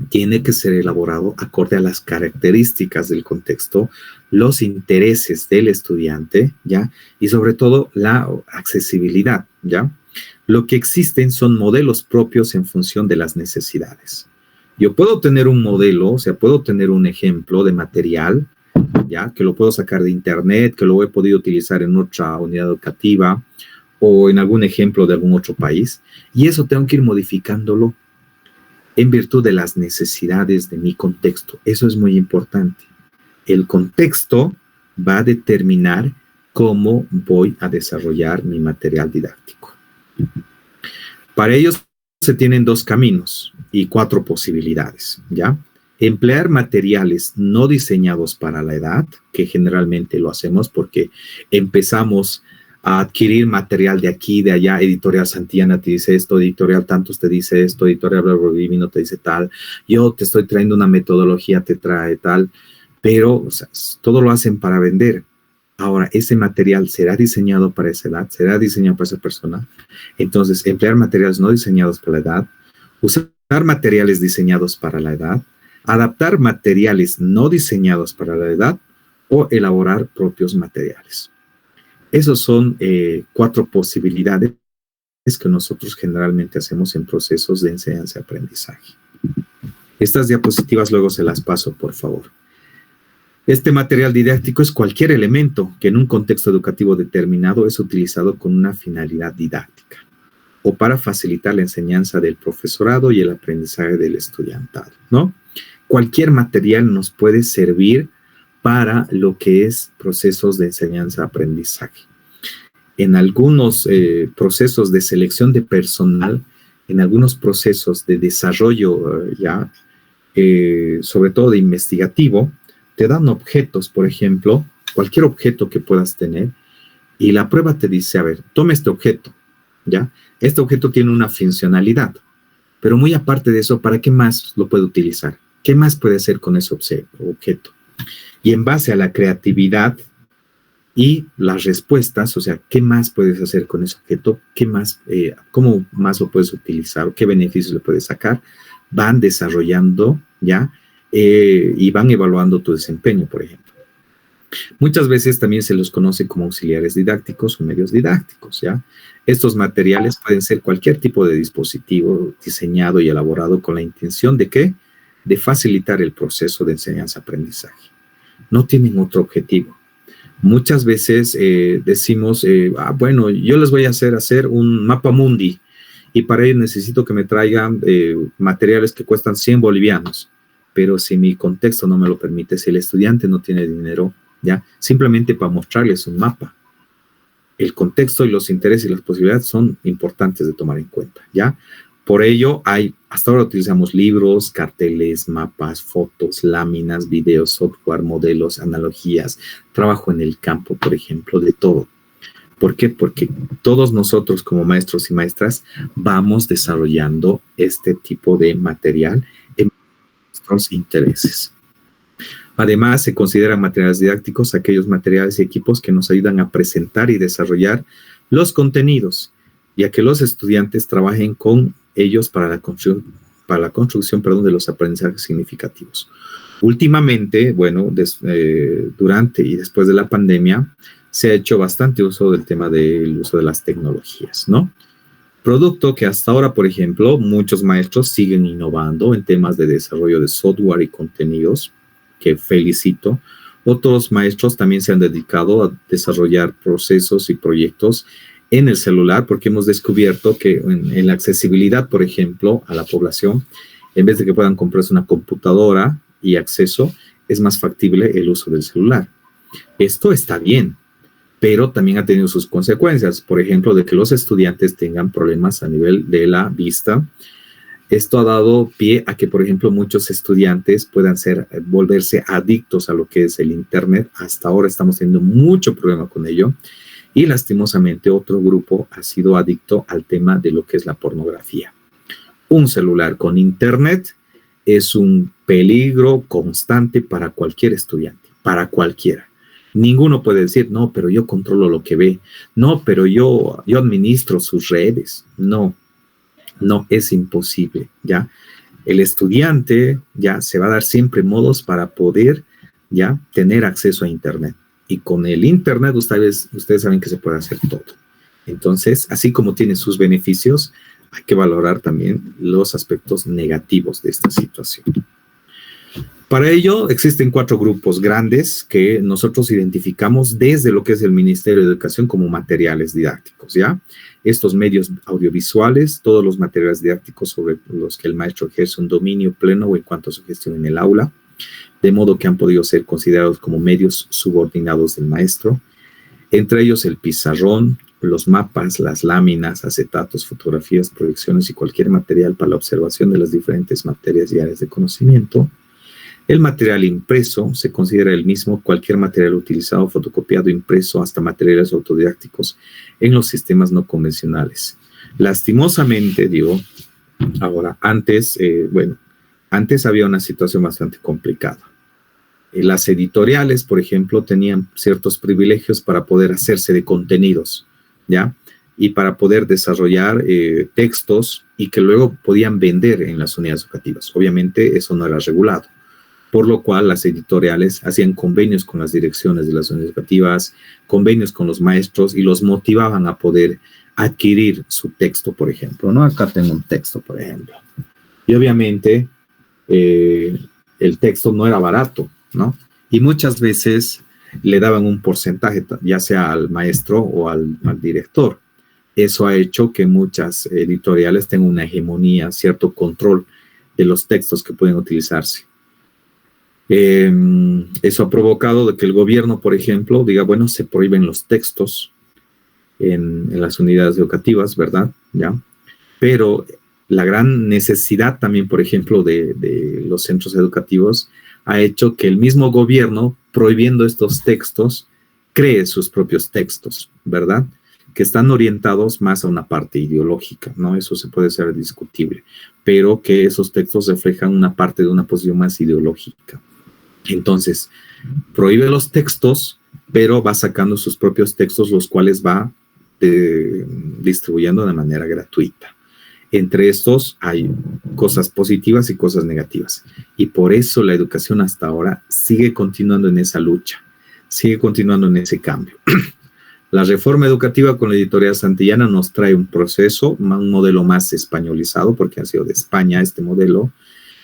tiene que ser elaborado acorde a las características del contexto, los intereses del estudiante, ¿ya? Y sobre todo la accesibilidad, ¿ya? Lo que existen son modelos propios en función de las necesidades. Yo puedo tener un modelo, o sea, puedo tener un ejemplo de material, ¿ya? Que lo puedo sacar de internet, que lo he podido utilizar en otra unidad educativa o en algún ejemplo de algún otro país, y eso tengo que ir modificándolo en virtud de las necesidades de mi contexto. Eso es muy importante. El contexto va a determinar cómo voy a desarrollar mi material didáctico. Para ello se tienen 2 caminos y 4 posibilidades, ¿ya? Emplear materiales no diseñados para la edad, que generalmente lo hacemos porque empezamos a adquirir material de aquí, de allá. Editorial Santillana te dice esto, Editorial Tantos te dice esto, Editorial Divino te dice tal, yo te estoy trayendo una metodología, te trae tal, pero o sea, todo lo hacen para vender. Ahora, ¿ese material será diseñado para esa edad? ¿Será diseñado para esa persona? Entonces, emplear materiales no diseñados para la edad, usar materiales diseñados para la edad, adaptar materiales no diseñados para la edad o elaborar propios materiales. Esas son 4 posibilidades que nosotros generalmente hacemos en procesos de enseñanza y aprendizaje. Estas diapositivas luego se las paso, por favor. Este material didáctico es cualquier elemento que en un contexto educativo determinado es utilizado con una finalidad didáctica o para facilitar la enseñanza del profesorado y el aprendizaje del estudiantado, ¿no? Cualquier material nos puede servir para lo que es procesos de enseñanza-aprendizaje. En algunos procesos de selección de personal, en algunos procesos de desarrollo sobre todo de investigativo, te dan objetos, por ejemplo, cualquier objeto que puedas tener, y la prueba te dice, a ver, toma este objeto, ¿ya? Este objeto tiene una funcionalidad, pero muy aparte de eso, ¿para qué más lo puede utilizar? ¿Qué más puede hacer con ese objeto? Y en base a la creatividad y las respuestas, o sea, ¿qué más puedes hacer con ese objeto? ¿Qué más, cómo más lo puedes utilizar? ¿Qué beneficios le puedes sacar? Van desarrollando, ¿ya? Y van evaluando tu desempeño, por ejemplo. Muchas veces también se los conoce como auxiliares didácticos o medios didácticos, ¿ya? Estos materiales pueden ser cualquier tipo de dispositivo diseñado y elaborado con la intención de ¿qué? De facilitar el proceso de enseñanza-aprendizaje. No tienen otro objetivo. Muchas veces decimos, bueno, yo les voy a hacer un mapa mundi y para ello necesito que me traigan materiales que cuestan 100 bolivianos, pero si mi contexto no me lo permite, si el estudiante no tiene dinero, ¿ya? Simplemente para mostrarles un mapa. El contexto y los intereses y las posibilidades son importantes de tomar en cuenta, ¿ya? Por ello, hasta ahora utilizamos libros, carteles, mapas, fotos, láminas, videos, software, modelos, analogías, trabajo en el campo, por ejemplo, de todo. ¿Por qué? Porque todos nosotros como maestros y maestras vamos desarrollando este tipo de material en nuestros intereses. Además, se consideran materiales didácticos aquellos materiales y equipos que nos ayudan a presentar y desarrollar los contenidos y a que los estudiantes trabajen con ellos para la construcción de los aprendizajes significativos. Últimamente, bueno, durante y después de la pandemia, se ha hecho bastante uso del tema del uso de las tecnologías, ¿no? Producto que hasta ahora, por ejemplo, muchos maestros siguen innovando en temas de desarrollo de software y contenidos, que felicito. Otros maestros también se han dedicado a desarrollar procesos y proyectos en el celular, porque hemos descubierto que en la accesibilidad, por ejemplo, a la población, en vez de que puedan comprarse una computadora y acceso, es más factible el uso del celular. Esto está bien, pero también ha tenido sus consecuencias, por ejemplo, de que los estudiantes tengan problemas a nivel de la vista. Esto ha dado pie a que, por ejemplo, muchos estudiantes puedan volverse adictos a lo que es el Internet. Hasta ahora estamos teniendo mucho problema con ello. Y lastimosamente otro grupo ha sido adicto al tema de lo que es la pornografía. Un celular con Internet es un peligro constante para cualquier estudiante, para cualquiera. Ninguno puede decir, no, pero yo controlo lo que ve. No, pero yo administro sus redes. No, es imposible, ¿ya? El estudiante ya se va a dar siempre modos para poder ya tener acceso a Internet. Y con el Internet ustedes saben que se puede hacer todo. Entonces, así como tiene sus beneficios, hay que valorar también los aspectos negativos de esta situación. Para ello, existen 4 grupos grandes que nosotros identificamos desde lo que es el Ministerio de Educación como materiales didácticos, ¿ya? Estos medios audiovisuales, todos los materiales didácticos sobre los que el maestro ejerce un dominio pleno o en cuanto a su gestión en el aula, de modo que han podido ser considerados como medios subordinados del maestro, entre ellos el pizarrón, los mapas, las láminas, acetatos, fotografías, proyecciones y cualquier material para la observación de las diferentes materias y áreas de conocimiento. El material impreso se considera el mismo cualquier material utilizado, fotocopiado, impreso, hasta materiales autodidácticos en los sistemas no convencionales. Lastimosamente, digo, ahora, antes había una situación bastante complicada. Las editoriales, por ejemplo, tenían ciertos privilegios para poder hacerse de contenidos, ¿ya? Y para poder desarrollar textos y que luego podían vender en las unidades educativas. Obviamente, eso no era regulado, por lo cual las editoriales hacían convenios con las direcciones de las unidades educativas, convenios con los maestros y los motivaban a poder adquirir su texto, por ejemplo, ¿no? Acá tengo un texto, por ejemplo. Y obviamente, el texto no era barato, ¿no? Y muchas veces le daban un porcentaje, ya sea al maestro o al director. Eso ha hecho que muchas editoriales tengan una hegemonía, cierto control de los textos que pueden utilizarse. Eso ha provocado de que el gobierno, por ejemplo, diga, bueno, se prohíben los textos en las unidades educativas, ¿verdad? ¿Ya? Pero la gran necesidad también, por ejemplo, de los centros educativos ha hecho que el mismo gobierno, prohibiendo estos textos, cree sus propios textos, ¿verdad? Que están orientados más a una parte ideológica, ¿no? Eso se puede ser discutible, pero que esos textos reflejan una parte de una posición más ideológica. Entonces, prohíbe los textos pero va sacando sus propios textos, los cuales va distribuyendo de manera gratuita. Entre estos hay cosas positivas y cosas negativas. Y por eso la educación hasta ahora sigue continuando en esa lucha, sigue continuando en ese cambio. La reforma educativa con la editorial Santillana nos trae un proceso, un modelo más españolizado, porque ha sido de España este modelo,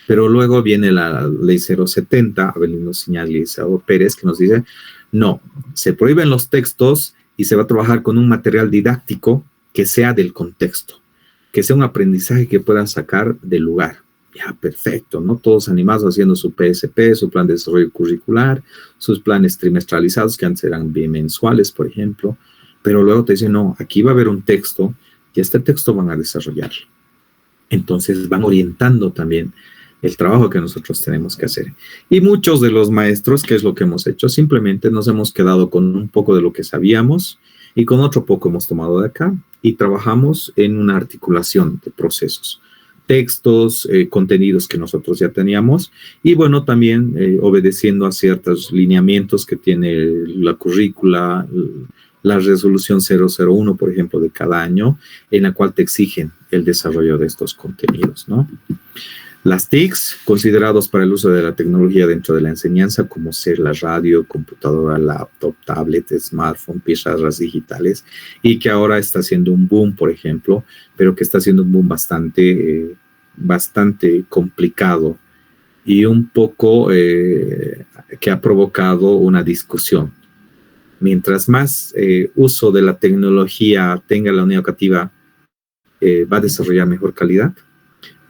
pero luego viene la ley 070, Avelino Siñal y Isao Pérez, que nos dice, no, se prohíben los textos y se va a trabajar con un material didáctico que sea del contexto, que sea un aprendizaje que puedan sacar del lugar. Ya, perfecto, ¿no? Todos animados haciendo su PSP, su plan de desarrollo curricular, sus planes trimestralizados, que antes eran bimensuales, por ejemplo, pero luego te dicen, no, aquí va a haber un texto, y este texto van a desarrollarlo. Entonces van orientando también el trabajo que nosotros tenemos que hacer. Y muchos de los maestros, ¿qué es lo que hemos hecho? Simplemente nos hemos quedado con un poco de lo que sabíamos, y con otro poco hemos tomado de acá, y trabajamos en una articulación de procesos. Textos, contenidos que nosotros ya teníamos y bueno, también obedeciendo a ciertos lineamientos que tiene la currícula, la resolución 001, por ejemplo, de cada año, en la cual te exigen el desarrollo de estos contenidos, ¿no? Las TICs, considerados para el uso de la tecnología dentro de la enseñanza, como ser la radio, computadora, laptop, tablet, smartphone, pizarras digitales, y que ahora está haciendo un boom, por ejemplo, pero que está haciendo un boom bastante complicado y un poco que ha provocado una discusión. Mientras más uso de la tecnología tenga la unidad educativa, va a desarrollar mejor calidad.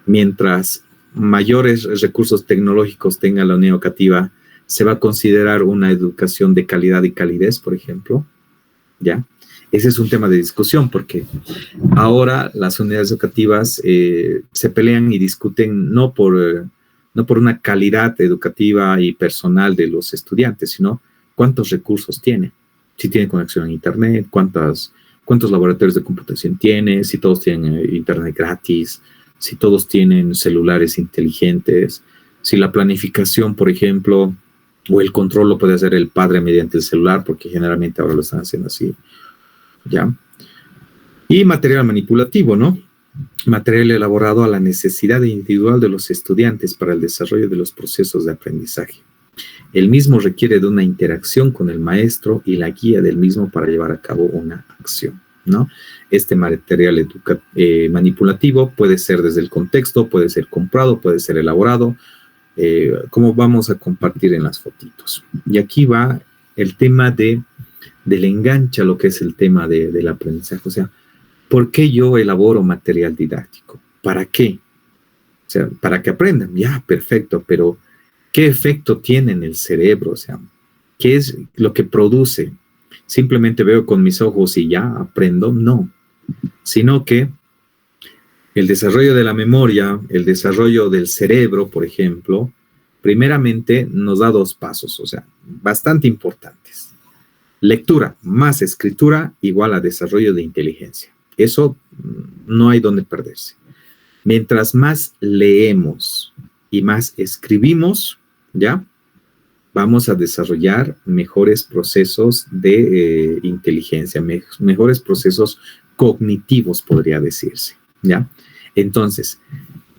Mientras mayores recursos tecnológicos tenga la unidad educativa, se va a considerar una educación de calidad y calidez, por ejemplo, ¿ya? Ese es un tema de discusión porque ahora las unidades educativas se pelean y discuten no por una calidad educativa y personal de los estudiantes, sino cuántos recursos tienen. Si tienen conexión a internet, cuántos laboratorios de computación tienen, si todos tienen internet gratis, si todos tienen celulares inteligentes, si la planificación, por ejemplo, o el control lo puede hacer el padre mediante el celular, porque generalmente ahora lo están haciendo así, ¿ya? Y material manipulativo, ¿no? Material elaborado a la necesidad individual de los estudiantes para el desarrollo de los procesos de aprendizaje. El mismo requiere de una interacción con el maestro y la guía del mismo para llevar a cabo una acción, ¿no? Este material manipulativo puede ser desde el contexto, puede ser comprado, puede ser elaborado, como vamos a compartir en las fotitos. Y aquí va el tema del enganche a lo que es el tema del aprendizaje. O sea, ¿por qué yo elaboro material didáctico? ¿Para qué? O sea, para que aprendan. Ya, perfecto, pero ¿qué efecto tiene en el cerebro? O sea, ¿qué es lo que produce? Simplemente veo con mis ojos y ya aprendo. No, sino que el desarrollo de la memoria, el desarrollo del cerebro, por ejemplo, primeramente nos da dos pasos, o sea, bastante importantes. Lectura más escritura igual a desarrollo de inteligencia. Eso no hay donde perderse. Mientras más leemos y más escribimos, ¿ya? Vamos a desarrollar mejores procesos de inteligencia, mejores procesos cognitivos, podría decirse, ¿ya? Entonces,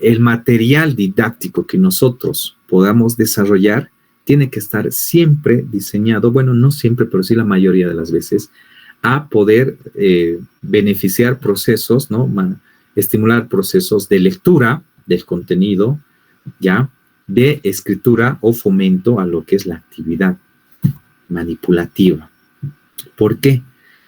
el material didáctico que nosotros podamos desarrollar tiene que estar siempre diseñado, bueno, no siempre, pero sí la mayoría de las veces, a poder beneficiar procesos, ¿no? Estimular procesos de lectura del contenido, ¿ya? De escritura o fomento a lo que es la actividad manipulativa. ¿Por qué?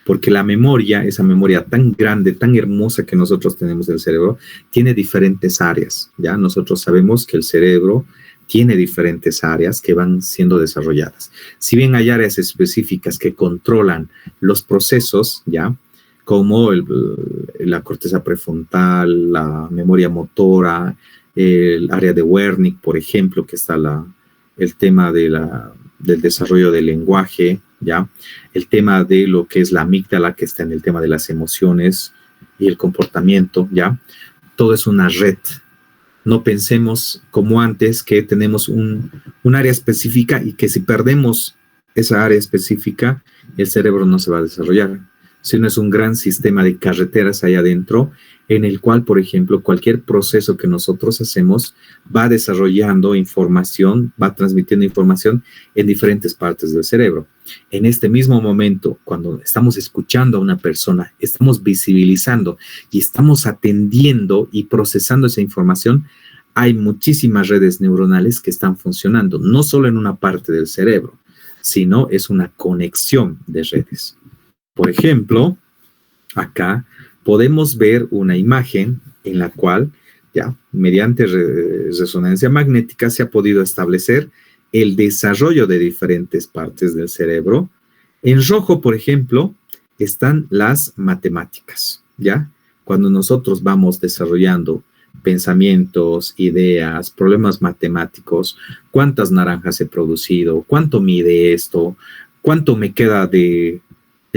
Porque la memoria, esa memoria tan grande, tan hermosa que nosotros tenemos del cerebro, tiene diferentes áreas, ¿ya? Nosotros sabemos que el cerebro tiene diferentes áreas que van siendo desarrolladas. Si bien hay áreas específicas que controlan los procesos, ¿ya? Como la corteza prefrontal, la memoria motora, el área de Wernicke, por ejemplo, que está el tema del desarrollo del lenguaje, ¿ya? El tema de lo que es la amígdala, que está en el tema de las emociones y el comportamiento, ¿ya? Todo es una red. No pensemos como antes que tenemos un área específica y que si perdemos esa área específica, el cerebro no se va a desarrollar, sino es un gran sistema de carreteras ahí adentro, en el cual, por ejemplo, cualquier proceso que nosotros hacemos va desarrollando información, va transmitiendo información en diferentes partes del cerebro. En este mismo momento, cuando estamos escuchando a una persona, estamos visibilizando y estamos atendiendo y procesando esa información, hay muchísimas redes neuronales que están funcionando, no solo en una parte del cerebro, sino es una conexión de redes. Por ejemplo, acá podemos ver una imagen en la cual, ya, mediante resonancia magnética se ha podido establecer el desarrollo de diferentes partes del cerebro. En rojo, por ejemplo, están las matemáticas, ¿ya? Cuando nosotros vamos desarrollando pensamientos, ideas, problemas matemáticos, cuántas naranjas he producido, cuánto mide esto, cuánto me queda de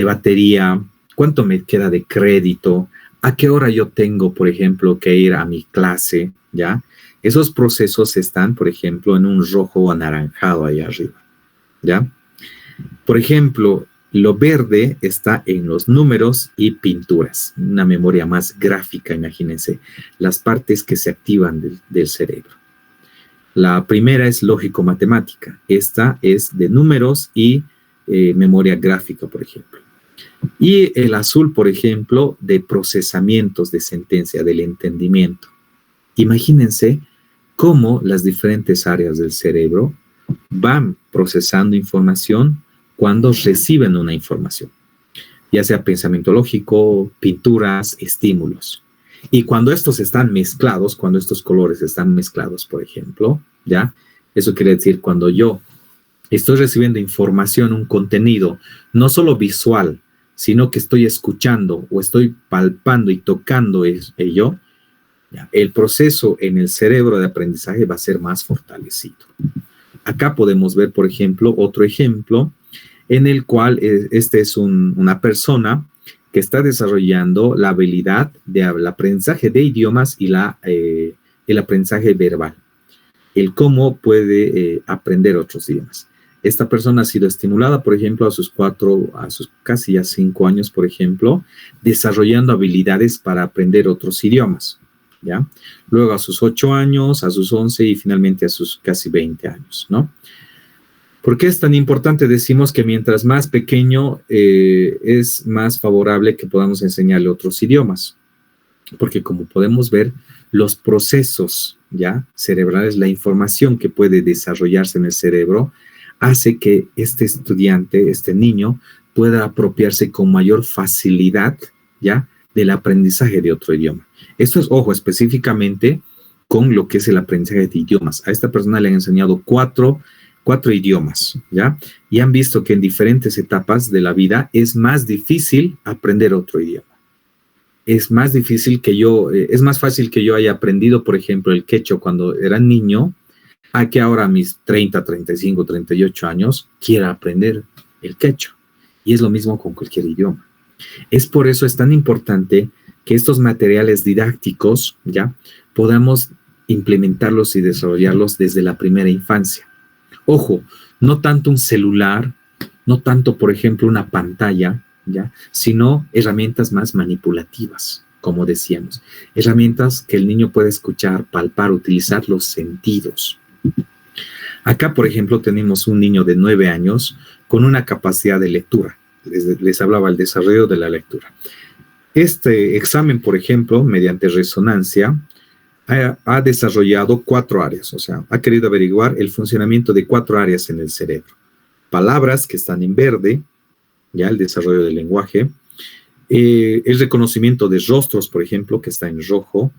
batería, cuánto me queda de crédito, a qué hora yo tengo, por ejemplo, que ir a mi clase, ¿ya? Esos procesos están, por ejemplo, en un rojo anaranjado ahí arriba, ¿ya? Por ejemplo, lo verde está en los números y pinturas, una memoria más gráfica, imagínense, las partes que se activan del cerebro. La primera es lógico-matemática, esta es de números y memoria gráfica, por ejemplo. Y el azul, por ejemplo, de procesamientos de sentencia, del entendimiento. Imagínense cómo las diferentes áreas del cerebro van procesando información cuando reciben una información, ya sea pensamiento lógico, pinturas, estímulos. Y cuando estos están mezclados, cuando estos colores están mezclados, por ejemplo, ¿ya? Eso quiere decir cuando yo estoy recibiendo información, un contenido, no solo visual, sino que estoy escuchando o estoy palpando y tocando ello, el proceso en el cerebro de aprendizaje va a ser más fortalecido. Acá podemos ver, por ejemplo, otro ejemplo en el cual este es una persona que está desarrollando la habilidad del aprendizaje de idiomas y el aprendizaje verbal, el cómo puede aprender otros idiomas. Esta persona ha sido estimulada, por ejemplo, a sus casi ya 5 años, por ejemplo, desarrollando habilidades para aprender otros idiomas, ¿ya? Luego a sus 8 años, a sus 11 y finalmente a sus casi 20 años, ¿no? ¿Por qué es tan importante? Decimos que mientras más pequeño es más favorable que podamos enseñarle otros idiomas, porque como podemos ver, los procesos ya cerebrales, la información que puede desarrollarse en el cerebro, hace que este estudiante, este niño, pueda apropiarse con mayor facilidad, ¿ya?, del aprendizaje de otro idioma. Esto es, ojo, específicamente con lo que es el aprendizaje de idiomas. A esta persona le han enseñado cuatro idiomas, ¿ya? Y han visto que en diferentes etapas de la vida es más difícil aprender otro idioma. Es más fácil que yo haya aprendido, por ejemplo, el quechua cuando era niño, a que ahora a mis 30, 35, 38 años quiera aprender el quechua. Y es lo mismo con cualquier idioma. Es por eso es tan importante que estos materiales didácticos, ¿ya?, podamos implementarlos y desarrollarlos desde la primera infancia. Ojo, no tanto un celular, no tanto, por ejemplo, una pantalla, ¿ya?, sino herramientas más manipulativas, como decíamos. Herramientas que el niño puede escuchar, palpar, utilizar los sentidos. Acá, por ejemplo, tenemos un niño de 9 años con una capacidad de lectura. Les hablaba del desarrollo de la lectura. Este examen, por ejemplo, mediante resonancia, ha desarrollado 4 áreas, o sea, ha querido averiguar el funcionamiento de 4 áreas en el cerebro. Palabras que están en verde, ya el desarrollo del lenguaje, el reconocimiento de rostros, por ejemplo, que está en rojo,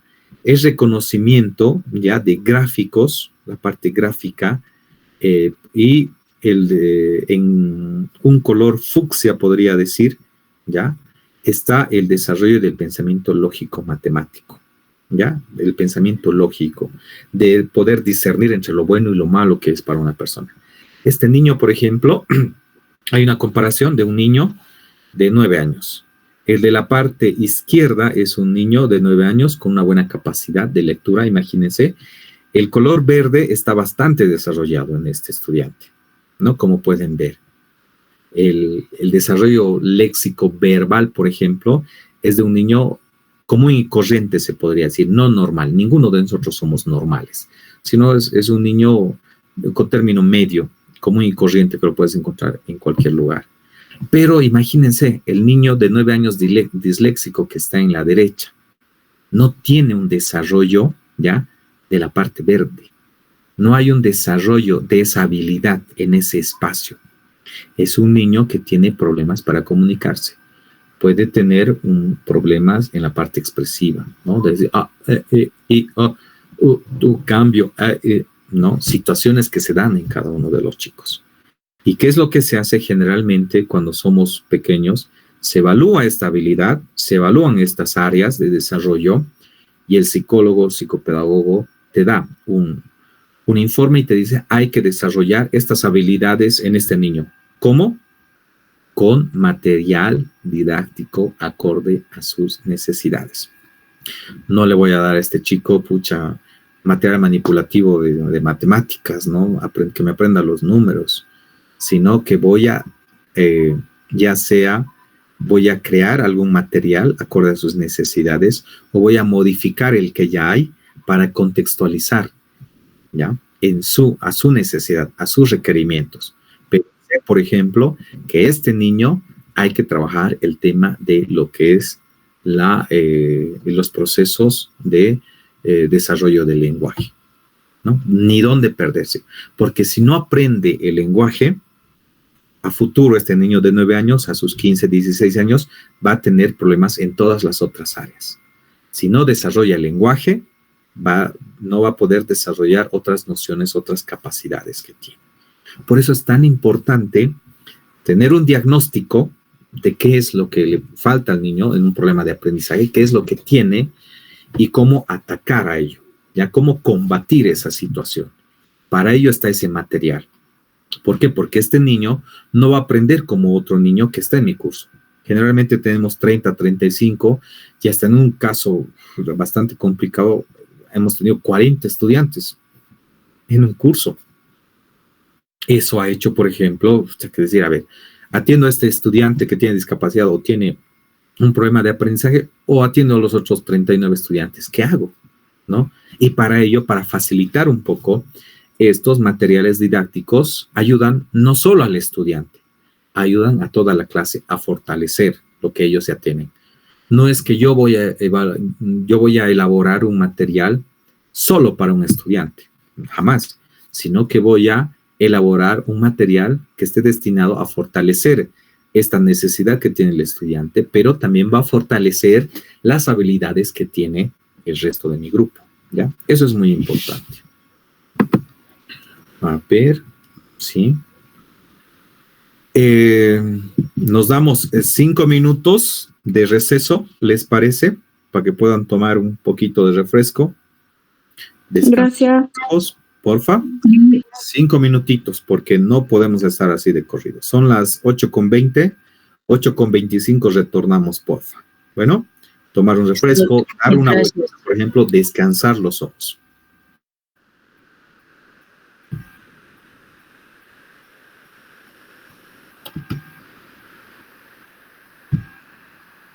el reconocimiento ya de gráficos, la parte gráfica, y en un color fucsia, podría decir, ya está el desarrollo del pensamiento lógico-matemático, ya, el pensamiento lógico, de poder discernir entre lo bueno y lo malo que es para una persona. Este niño, por ejemplo, hay una comparación de un niño de 9 años. El de la parte izquierda es un niño de 9 años con una buena capacidad de lectura, imagínense. El color verde está bastante desarrollado en este estudiante, ¿no? Como pueden ver, El desarrollo léxico verbal, por ejemplo, es de un niño común y corriente, se podría decir, no normal. Ninguno de nosotros somos normales, sino es un niño con término medio, común y corriente, que lo puedes encontrar en cualquier lugar. Pero imagínense, el niño de 9 años disléxico que está en la derecha no tiene un desarrollo, ¿ya?, de la parte verde. No hay un desarrollo de esa habilidad en ese espacio. Es un niño que tiene problemas para comunicarse. Puede tener problemas en la parte expresiva, ¿no? Desde tu cambio, ¿no? Situaciones que se dan en cada uno de los chicos. ¿Y qué es lo que se hace generalmente cuando somos pequeños? Se evalúa esta habilidad, se evalúan estas áreas de desarrollo y el psicólogo, psicopedagogo te da un informe y te dice, hay que desarrollar estas habilidades en este niño. ¿Cómo? Con material didáctico acorde a sus necesidades. No le voy a dar a este chico, material manipulativo de matemáticas, ¿no? Que me aprenda los números, sino que voy a crear algún material acorde a sus necesidades o voy a modificar el que ya hay para contextualizar, ¿ya?, a su necesidad, a sus requerimientos. Pero, por ejemplo, que este niño hay que trabajar el tema de lo que es los procesos de desarrollo del lenguaje, ¿no? Ni dónde perderse, porque si no aprende el lenguaje, a futuro este niño de 9 años, a sus 15, 16 años, va a tener problemas en todas las otras áreas. Si no desarrolla el lenguaje, no va a poder desarrollar otras nociones, otras capacidades que tiene. Por eso es tan importante tener un diagnóstico de qué es lo que le falta al niño en un problema de aprendizaje, qué es lo que tiene y cómo atacar a ello, ya cómo combatir esa situación. Para ello está ese material. ¿Por qué? Porque este niño no va a aprender como otro niño que está en mi curso. Generalmente tenemos 30, 35 y hasta en un caso bastante complicado hemos tenido 40 estudiantes en un curso. Eso ha hecho, por ejemplo, que decir, a ver, atiendo a este estudiante que tiene discapacidad o tiene un problema de aprendizaje o atiendo a los otros 39 estudiantes. ¿Qué hago? ¿No? Y para ello, para facilitar un poco, estos materiales didácticos ayudan no solo al estudiante, ayudan a toda la clase a fortalecer lo que ellos ya tienen. No es que yo voy a elaborar un material solo para un estudiante, jamás, sino que voy a elaborar un material que esté destinado a fortalecer esta necesidad que tiene el estudiante, pero también va a fortalecer las habilidades que tiene el resto de mi grupo, ¿ya? Eso es muy importante. A ver, sí. Nos damos 5 minutos de receso, ¿les parece? Para que puedan tomar un poquito de refresco. Gracias. Porfa. 5 minutitos, porque no podemos estar así de corrido. Son las 8:20, 8:25 retornamos, porfa. Bueno, tomar un refresco, dar una vuelta, por ejemplo, descansar los ojos.